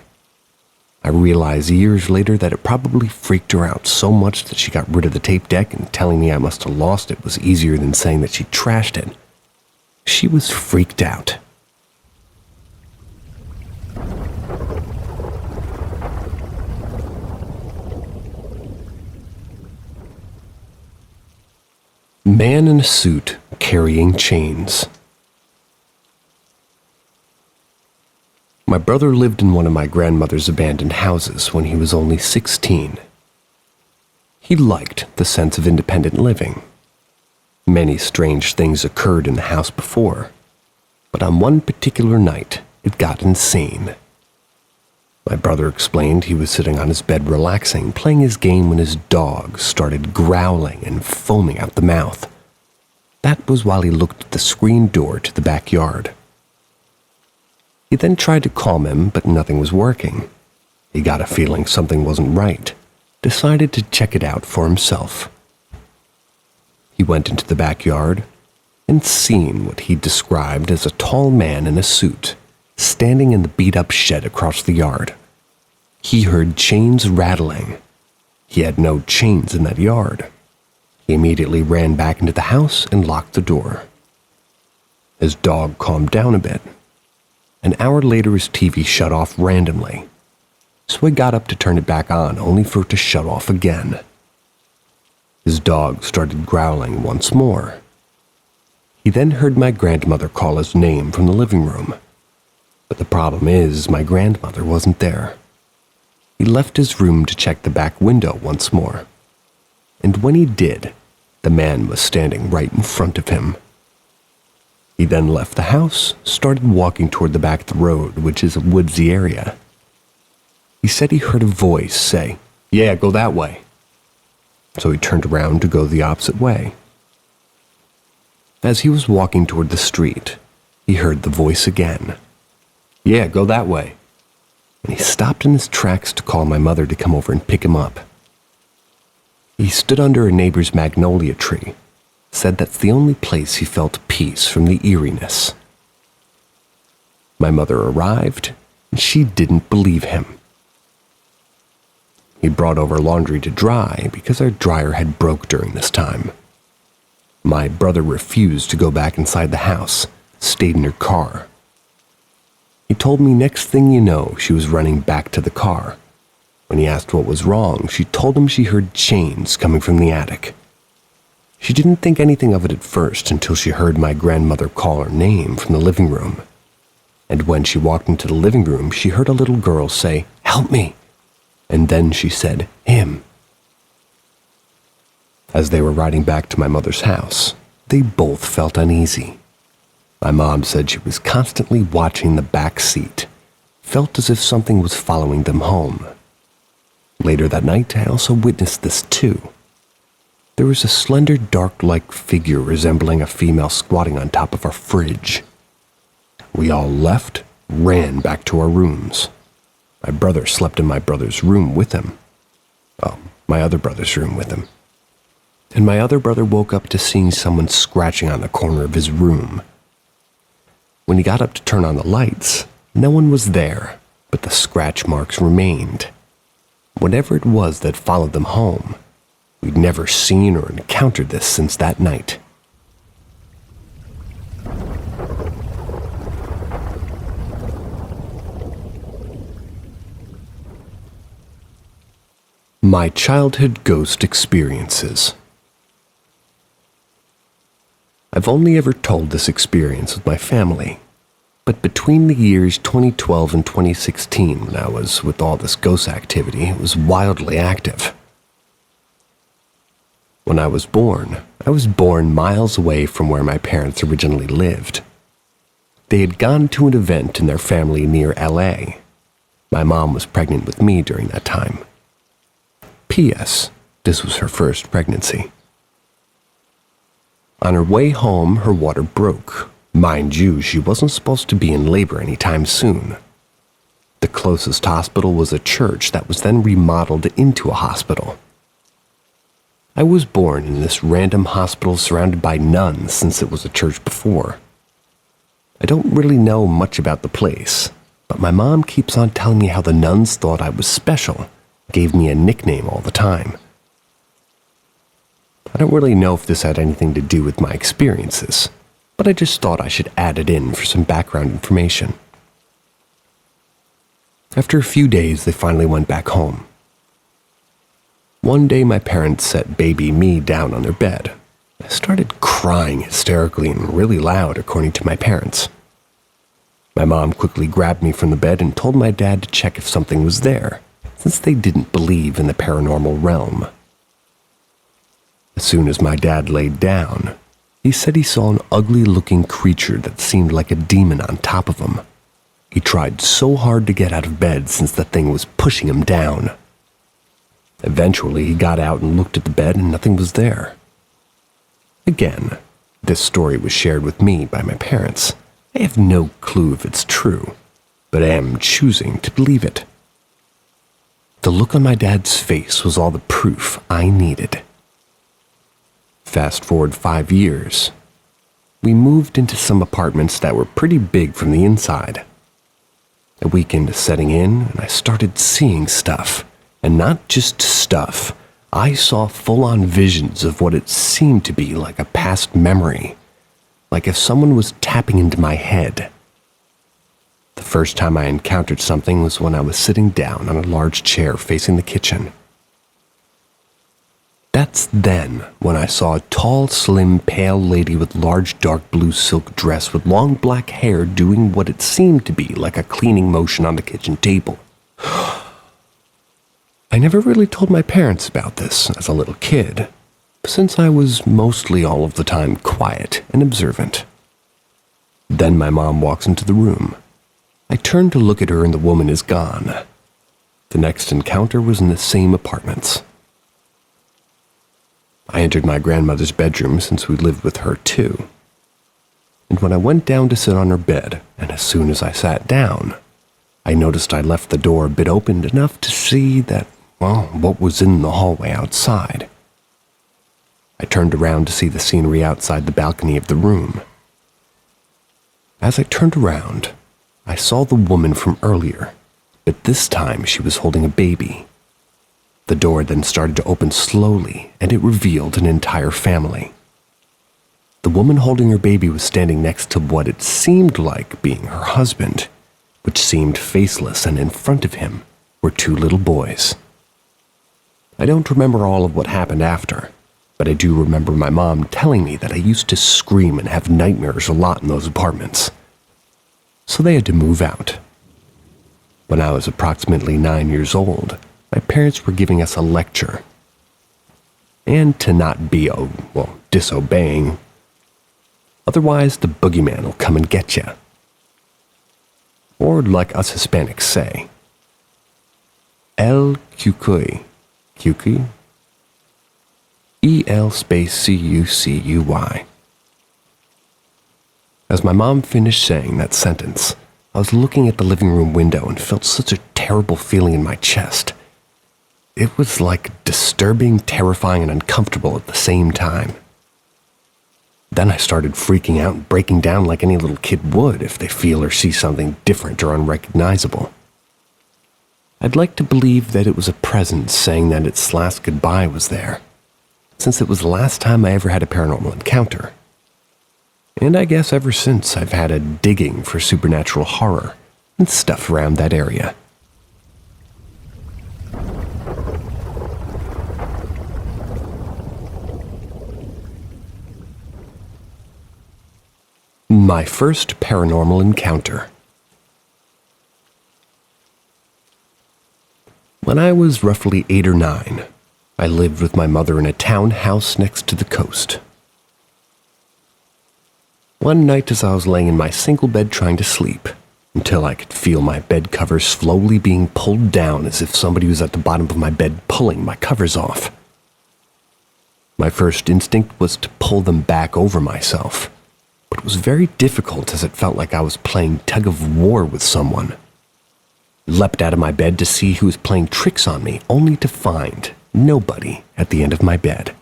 I realized years later that it probably freaked her out so much that she got rid of the tape deck, and telling me I must have lost it was easier than saying that she trashed it. She was freaked out. Man in a suit carrying chains. My brother lived in one of my grandmother's abandoned houses when he was only 16. He liked the sense of independent living. Many strange things occurred in the house before, but on one particular night, it got insane. My brother explained he was sitting on his bed relaxing, playing his game when his dog started growling and foaming out the mouth. That was while he looked at the screen door to the backyard. He then tried to calm him, but nothing was working. He got a feeling something wasn't right, decided to check it out for himself. He went into the backyard and seen what he described as a tall man in a suit standing in the beat-up shed across the yard. He heard chains rattling. He had no chains in that yard. He immediately ran back into the house and locked the door. His dog calmed down a bit. An hour later, his TV shut off randomly. So he got up to turn it back on, only for it to shut off again. His dog started growling once more. He then heard my grandmother call his name from the living room. But the problem is, my grandmother wasn't there. He left his room to check the back window once more. And when he did, the man was standing right in front of him. He then left the house, started walking toward the back of the road, which is a woodsy area. He said he heard a voice say, "Yeah, go that way." So he turned around to go the opposite way. As he was walking toward the street, he heard the voice again. "Yeah, go that way." And he stopped in his tracks to call my mother to come over and pick him up. He stood under a neighbor's magnolia tree, said that's the only place he felt peace from the eeriness. My mother arrived, and she didn't believe him. He brought over laundry to dry because our dryer had broke during this time. My brother refused to go back inside the house, stayed in her car. He told me next thing you know, she was running back to the car. When he asked what was wrong, she told him she heard chains coming from the attic. She didn't think anything of it at first until she heard my grandmother call her name from the living room. And when she walked into the living room, she heard a little girl say, "Help me." And then she said, "Him." As they were riding back to my mother's house, they both felt uneasy. My mom said she was constantly watching the back seat, felt as if something was following them home. Later that night, I also witnessed this too. There was a slender, dark-like figure resembling a female squatting on top of our fridge. We all left, ran back to our rooms. My brother slept in my brother's room with him. Oh, my other brother's room with him. And my other brother woke up to seeing someone scratching on the corner of his room. When he got up to turn on the lights, no one was there, but the scratch marks remained. Whatever it was that followed them home, we'd never seen or encountered this since that night. My childhood ghost experiences. I've only ever told this experience with my family, but between the years 2012 and 2016, when I was with all this ghost activity, it was wildly active. When I was born miles away from where my parents originally lived. They had gone to an event in their family near LA. My mom was pregnant with me during that time. P.S. This was her first pregnancy. On her way home, her water broke. Mind you, she wasn't supposed to be in labor anytime soon. The closest hospital was a church that was then remodeled into a hospital. I was born in this random hospital surrounded by nuns since it was a church before. I don't really know much about the place, but my mom keeps on telling me how the nuns thought I was special, gave me a nickname all the time. I don't really know if this had anything to do with my experiences, but I just thought I should add it in for some background information. After a few days, they finally went back home. One day, my parents set baby me down on their bed. I started crying hysterically and really loud, according to my parents. My mom quickly grabbed me from the bed and told my dad to check if something was there, since they didn't believe in the paranormal realm. As soon as my dad laid down, he said he saw an ugly-looking creature that seemed like a demon on top of him. He tried so hard to get out of bed since the thing was pushing him down. Eventually, he got out and looked at the bed and nothing was there. Again, this story was shared with me by my parents. I have no clue if it's true, but I am choosing to believe it. The look on my dad's face was all the proof I needed. Fast forward 5 years. We moved into some apartments that were pretty big from the inside. A week into setting in, and I started seeing stuff. And not just stuff. I saw full-on visions of what it seemed to be like a past memory. Like if someone was tapping into my head. The first time I encountered something was when I was sitting down on a large chair facing the kitchen. That's then when I saw a tall, slim, pale lady with large dark blue silk dress with long black hair doing what it seemed to be like a cleaning motion on the kitchen table. I never really told my parents about this as a little kid, since I was mostly all of the time quiet and observant. Then my mom walks into the room. I turn to look at her and the woman is gone. The next encounter was in the same apartments. I entered my grandmother's bedroom since we lived with her too. And when I went down to sit on her bed, and as soon as I sat down, I noticed I left the door a bit opened enough to see that, well, what was in the hallway outside. I turned around to see the scenery outside the balcony of the room. As I turned around, I saw the woman from earlier, but this time she was holding a baby. The door then started to open slowly, and it revealed an entire family. The woman holding her baby was standing next to what it seemed like being her husband, which seemed faceless, and in front of him were 2 little boys. I don't remember all of what happened after, but I do remember my mom telling me that I used to scream and have nightmares a lot in those apartments. So they had to move out. When I was approximately 9 years old, my parents were giving us a lecture. And to not be, disobeying. Otherwise, the boogeyman will come and get you. Or like us Hispanics say, El Cucuy. Cucuy? E-L space C-U-C-U-Y. As my mom finished saying that sentence, I was looking at the living room window and felt such a terrible feeling in my chest. It was like disturbing, terrifying, and uncomfortable at the same time. Then I started freaking out and breaking down like any little kid would if they feel or see something different or unrecognizable. I'd like to believe that it was a presence saying that its last goodbye was there, since it was the last time I ever had a paranormal encounter. And I guess ever since I've had a digging for supernatural horror and stuff around that area. My first paranormal encounter. When I was roughly 8 or 9, I lived with my mother in a townhouse next to the coast. One night as I was laying in my single bed trying to sleep, until I could feel my bed covers slowly being pulled down as if somebody was at the bottom of my bed pulling my covers off. My first instinct was to pull them back over myself, but it was very difficult as it felt like I was playing tug of war with someone. I leapt out of my bed to see who was playing tricks on me, only to find nobody at the end of my bed.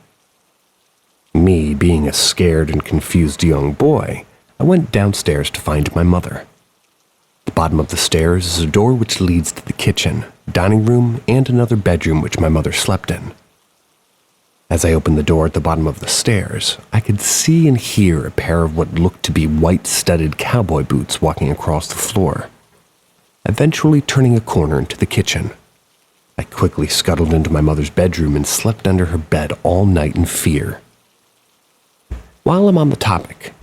Me being a scared and confused young boy, I went downstairs to find my mother. At the bottom of the stairs is a door which leads to the kitchen, dining room, and another bedroom which my mother slept in. As I opened the door at the bottom of the stairs, I could see and hear a pair of what looked to be white-studded cowboy boots walking across the floor. Eventually turning a corner into the kitchen, I quickly scuttled into my mother's bedroom and slept under her bed all night in fear. While I'm on the topic,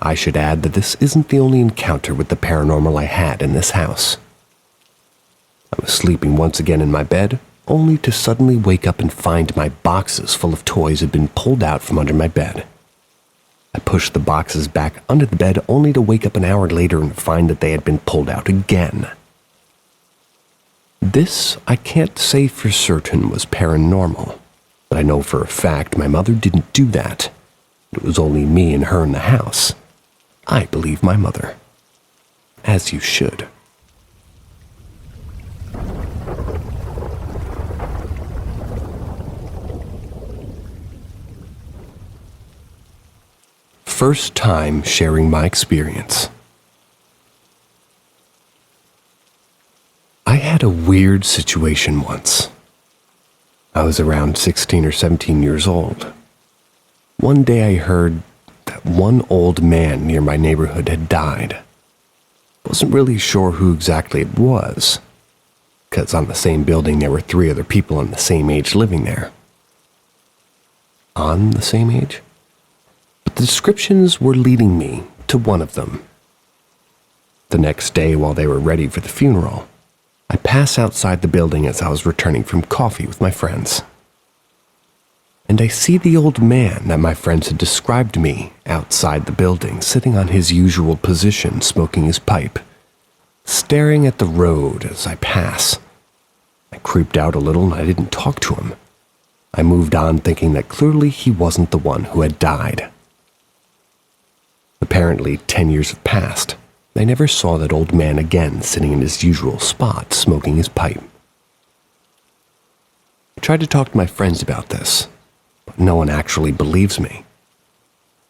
I should add that this isn't the only encounter with the paranormal I had in this house. I was sleeping once again in my bed, only to suddenly wake up and find my boxes full of toys had been pulled out from under my bed. I pushed the boxes back under the bed only to wake up an hour later and find that they had been pulled out again. This, I can't say for certain, was paranormal, but I know for a fact my mother didn't do that. It was only me and her in the house. I believe my mother. As you should. First time sharing my experience. I had a weird situation once. I was around 16 or 17 years old. One day I heard that one old man near my neighborhood had died. Wasn't really sure who exactly it was, because on the same building there were 3 other people on the same age living there. On the same age? But the descriptions were leading me to one of them. The next day, while they were ready for the funeral, I passed outside the building as I was returning from coffee with my friends. And I see the old man that my friends had described to me outside the building, sitting on his usual position, smoking his pipe, staring at the road as I pass. I creeped out a little and I didn't talk to him. I moved on thinking that clearly he wasn't the one who had died. Apparently, 10 years have passed. I never saw that old man again sitting in his usual spot, smoking his pipe. I tried to talk to my friends about this, but no one actually believes me.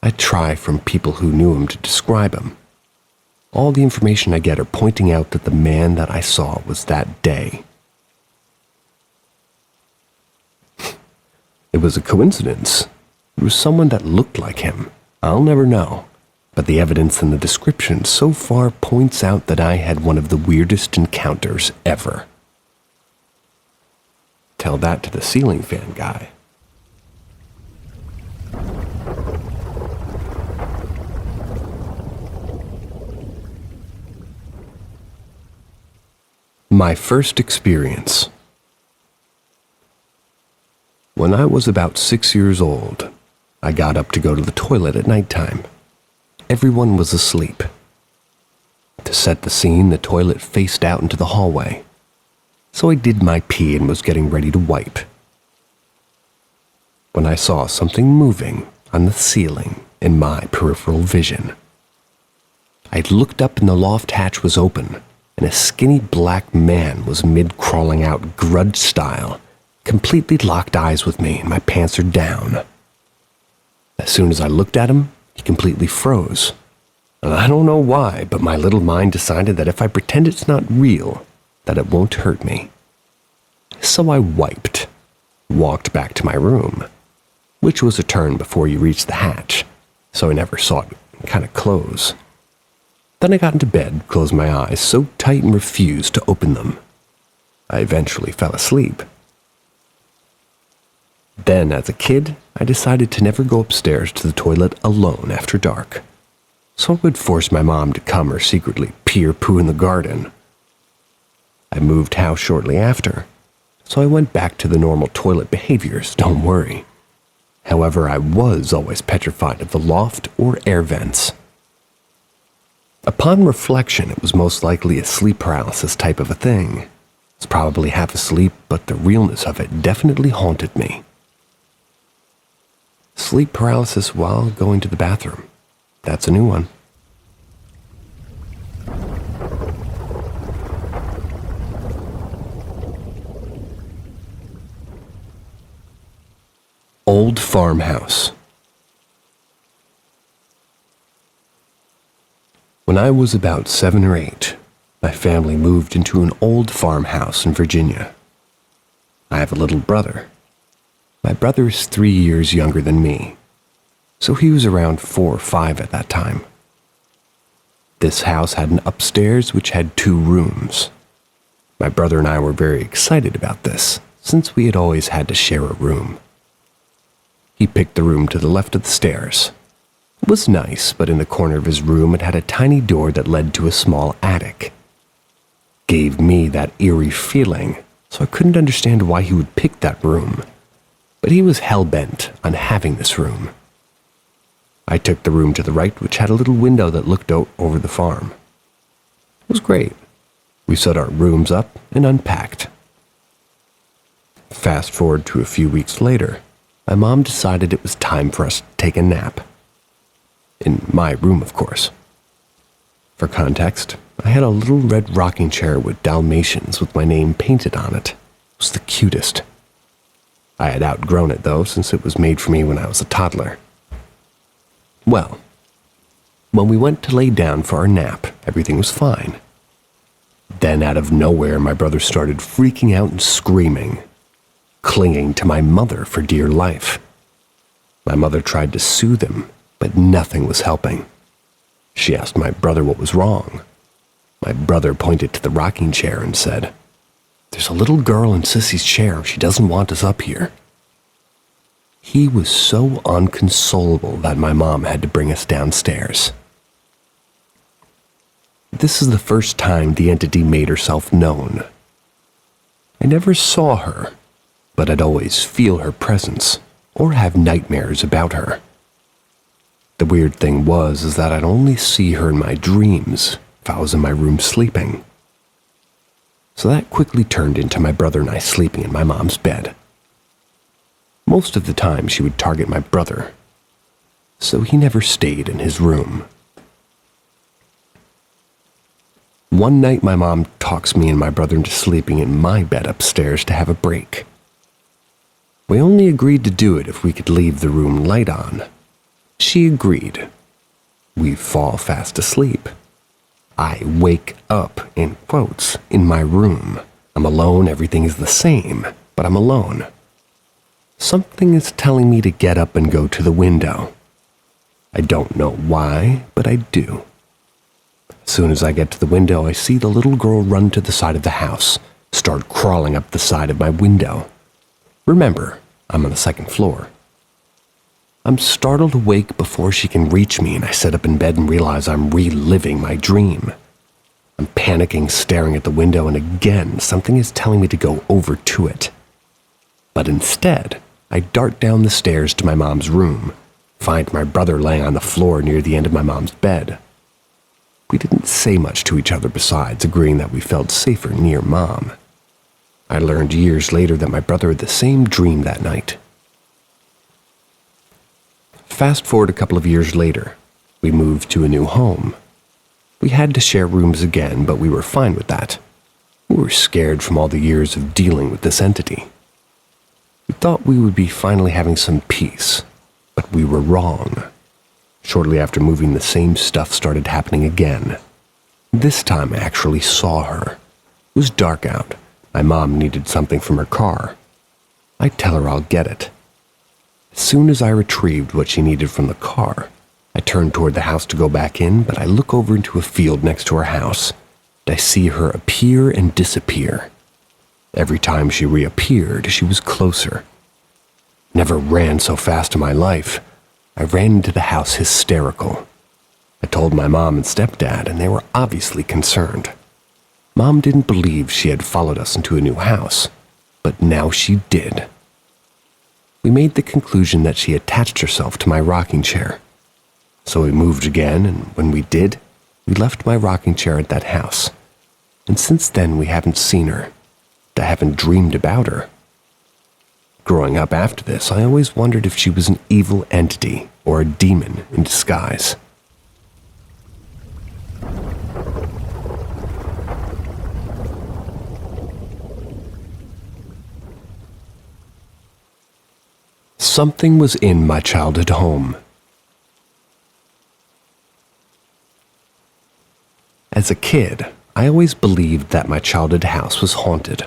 I try from people who knew him to describe him. All the information I get are pointing out that the man that I saw was that day. It was a coincidence. It was someone that looked like him. I'll never know. But the evidence in the description so far points out that I had one of the weirdest encounters ever. Tell that to the ceiling fan guy. My first experience. When I was about 6 years old, I got up to go to the toilet at nighttime. Everyone was asleep. To set the scene, the toilet faced out into the hallway. So I did my pee and was getting ready to wipe, when I saw something moving on the ceiling in my peripheral vision. I looked up and the loft hatch was open, and a skinny black man was mid-crawling out grudge style, completely locked eyes with me, and my pants are down. As soon as I looked at him, he completely froze. And I don't know why, but my little mind decided that if I pretend it's not real, that it won't hurt me. So I walked back to my room, which was a turn before you reached the hatch, so I never saw it kind of close. Then I got into bed, closed my eyes so tight and refused to open them. I eventually fell asleep. Then, as a kid, I decided to never go upstairs to the toilet alone after dark. so I would force my mom to come or secretly pee or poo in the garden. I moved house shortly after, so I went back to the normal toilet behaviors, don't worry. However, I was always petrified of the loft or air vents. Upon reflection, it was most likely a sleep paralysis type of a thing. I was probably half asleep, but the realness of it definitely haunted me. Sleep paralysis while going to the bathroom. That's a new one. Old farmhouse. When I was about 7 or 8, my family moved into an old farmhouse in Virginia. I have a little brother. My brother is 3 years younger than me, so he was around 4 or 5 at that time. This house had an upstairs which had 2 rooms. My brother and I were very excited about this, since we had always had to share a room. He picked the room to the left of the stairs. It was nice, but in the corner of his room it had a tiny door that led to a small attic. Gave me that eerie feeling, so I couldn't understand why he would pick that room. But he was hell-bent on having this room. I took the room to the right, which had a little window that looked out over the farm. It was great. We set our rooms up and unpacked. Fast forward to a few weeks later, my mom decided it was time for us to take a nap. In my room, of course. For context, I had a little red rocking chair with Dalmatians with my name painted on it. It was the cutest. I had outgrown it, though, since it was made for me when I was a toddler. Well, when we went to lay down for our nap, everything was fine. Then, out of nowhere, my brother started freaking out and screaming, clinging to my mother for dear life. My mother tried to soothe him, but nothing was helping. She asked my brother what was wrong. My brother pointed to the rocking chair and said, "There's a little girl in Sissy's chair. She doesn't want us up here." He was so unconsolable that my mom had to bring us downstairs. This is the first time the entity made herself known. I never saw her, but I'd always feel her presence or have nightmares about her. The weird thing is that I'd only see her in my dreams if I was in my room sleeping. So that quickly turned into my brother and I sleeping in my mom's bed. Most of the time she would target my brother, so he never stayed in his room. One night my mom talks me and my brother into sleeping in my bed upstairs to have a break. We only agreed to do it if we could leave the room light on. She agreed. We fall fast asleep. I wake up, in quotes, in my room. I'm alone, everything is the same, but I'm alone. Something is telling me to get up and go to the window. I don't know why, but I do. As soon as I get to the window, I see the little girl run to the side of the house, start crawling up the side of my window. Remember, I'm on the 2nd floor. I'm startled awake before she can reach me, and I sit up in bed and realize I'm reliving my dream. I'm panicking, staring at the window, and again, something is telling me to go over to it. But instead, I dart down the stairs to my mom's room, find my brother laying on the floor near the end of my mom's bed. We didn't say much to each other besides agreeing that we felt safer near Mom. I learned years later that my brother had the same dream that night. Fast forward a couple of years later, we moved to a new home. We had to share rooms again, but we were fine with that. We were scared from all the years of dealing with this entity. We thought we would be finally having some peace, but we were wrong. Shortly after moving, the same stuff started happening again. This time I actually saw her. It was dark out. My mom needed something from her car. I tell her I'll get it. As soon as I retrieved what she needed from the car, I turned toward the house to go back in, but I look over into a field next to her house, and I see her appear and disappear. Every time she reappeared, she was closer. Never ran so fast in my life. I ran into the house hysterical. I told my mom and stepdad, and they were obviously concerned. Mom didn't believe she had followed us into a new house, but now she did. We made the conclusion that she attached herself to my rocking chair. So we moved again, and when we did, we left my rocking chair at that house. And since then, we haven't seen her. I haven't dreamed about her. Growing up after this, I always wondered if she was an evil entity or a demon in disguise. Something was in my childhood home. As a kid, I always believed that my childhood house was haunted.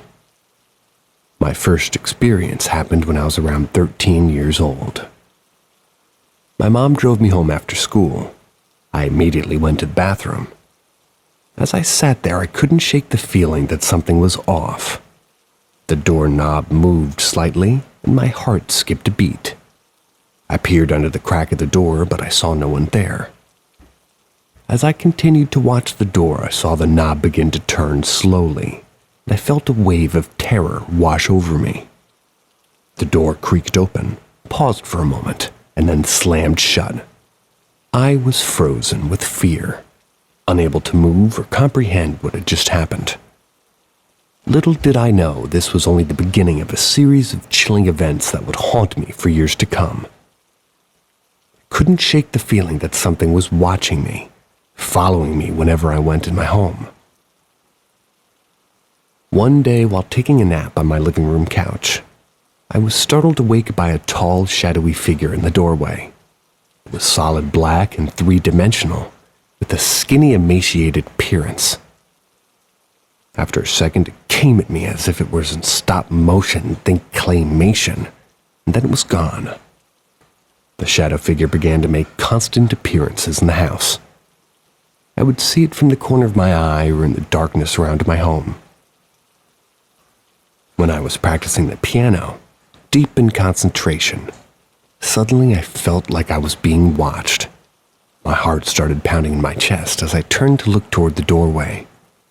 My first experience happened when I was around 13 years old. My mom drove me home after school. I immediately went to the bathroom. As I sat there, I couldn't shake the feeling that something was off. The doorknob moved slightly, and my heart skipped a beat. I peered under the crack of the door, but I saw no one there. As I continued to watch the door, I saw the knob begin to turn slowly, and I felt a wave of terror wash over me. The door creaked open, paused for a moment, and then slammed shut. I was frozen with fear, unable to move or comprehend what had just happened. Little did I know this was only the beginning of a series of chilling events that would haunt me for years to come. I couldn't shake the feeling that something was watching me, following me whenever I went in my home. One day, while taking a nap on my living room couch, I was startled awake by a tall, shadowy figure in the doorway. It was solid black and three-dimensional, with a skinny, emaciated appearance. After a second, it came at me as if it was in stop motion, think claymation, and then it was gone. The shadow figure began to make constant appearances in the house. I would see it from the corner of my eye or in the darkness around my home. When I was practicing the piano, deep in concentration, suddenly I felt like I was being watched. My heart started pounding in my chest as I turned to look toward the doorway,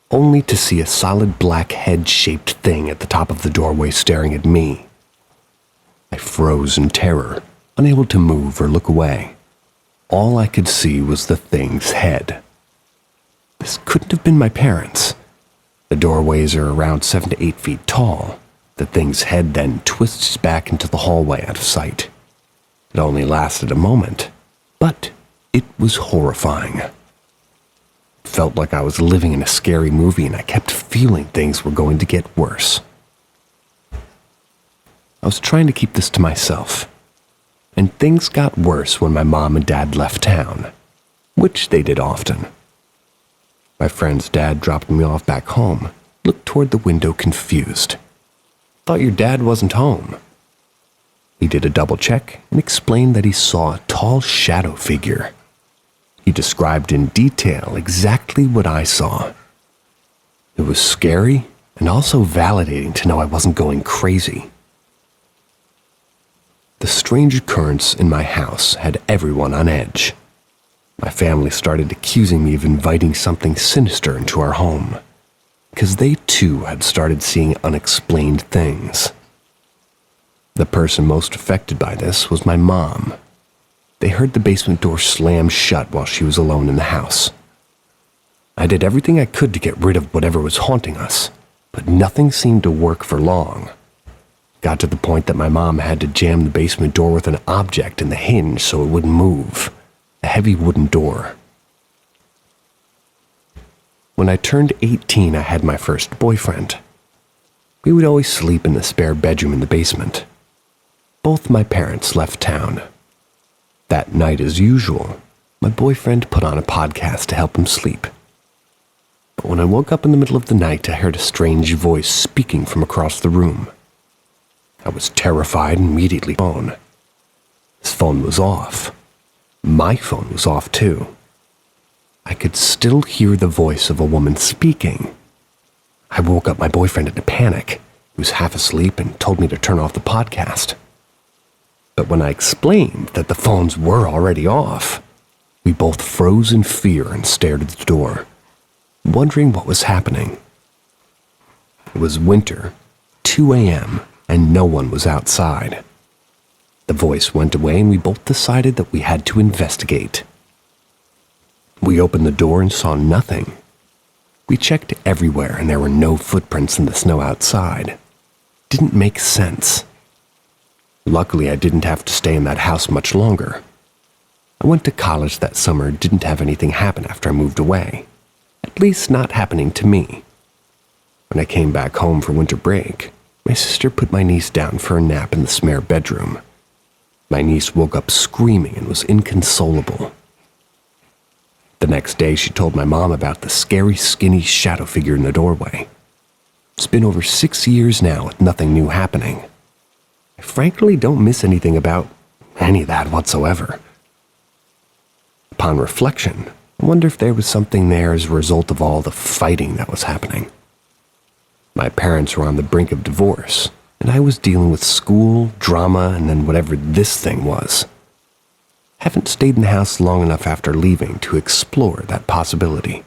only to see a solid black head-shaped thing at the top of the doorway staring at me. I froze in terror, unable to move or look away. All I could see was the thing's head. This couldn't have been my parents. The doorways are around 7 to 8 feet tall. The thing's head then twists back into the hallway out of sight. It only lasted a moment, but it was horrifying. It felt like I was living in a scary movie, and I kept feeling things were going to get worse. I was trying to keep this to myself, and things got worse when my mom and dad left town, which they did often. My friend's dad dropped me off back home, looked toward the window confused. "Thought your dad wasn't home." He did a double check and explained that he saw a tall shadow figure. He described in detail exactly what I saw. It was scary and also validating to know I wasn't going crazy. The strange occurrence in my house had everyone on edge. My family started accusing me of inviting something sinister into our home, because they too had started seeing unexplained things. The person most affected by this was my mom. They heard the basement door slam shut while she was alone in the house. I did everything I could to get rid of whatever was haunting us, but nothing seemed to work for long. Got to the point that my mom had to jam the basement door with an object in the hinge so it wouldn't move. A heavy wooden door. When I turned 18, I had my first boyfriend. We would always sleep in the spare bedroom in the basement. Both my parents left town. That night, as usual, my boyfriend put on a podcast to help him sleep. But when I woke up in the middle of the night, I heard a strange voice speaking from across the room. I was terrified and immediately phone. His phone was off. My phone was off too. I could still hear the voice of a woman speaking. I woke up my boyfriend in a panic. He was half asleep and told me to turn off the podcast. But when I explained that the phones were already off, We both froze in fear and stared at the door, wondering what was happening. It was winter, 2 a.m., and no one was outside. The voice went away and we both decided that we had to investigate. We opened the door and saw nothing. We checked everywhere and there were no footprints in the snow outside. Didn't make sense. Luckily, I didn't have to stay in that house much longer. I went to college that summer and didn't have anything happen after I moved away. At least not happening to me. When I came back home for winter break, my sister put my niece down for a nap in the spare bedroom. My niece woke up screaming and was inconsolable. The next day, she told my mom about the scary, skinny shadow figure in the doorway. It's been over 6 years now with nothing new happening. I frankly don't miss anything about any of that whatsoever. Upon reflection, I wonder if there was something there as a result of all the fighting that was happening. My parents were on the brink of divorce, and I was dealing with school, drama, and then whatever this thing was. Haven't stayed in the house long enough after leaving to explore that possibility.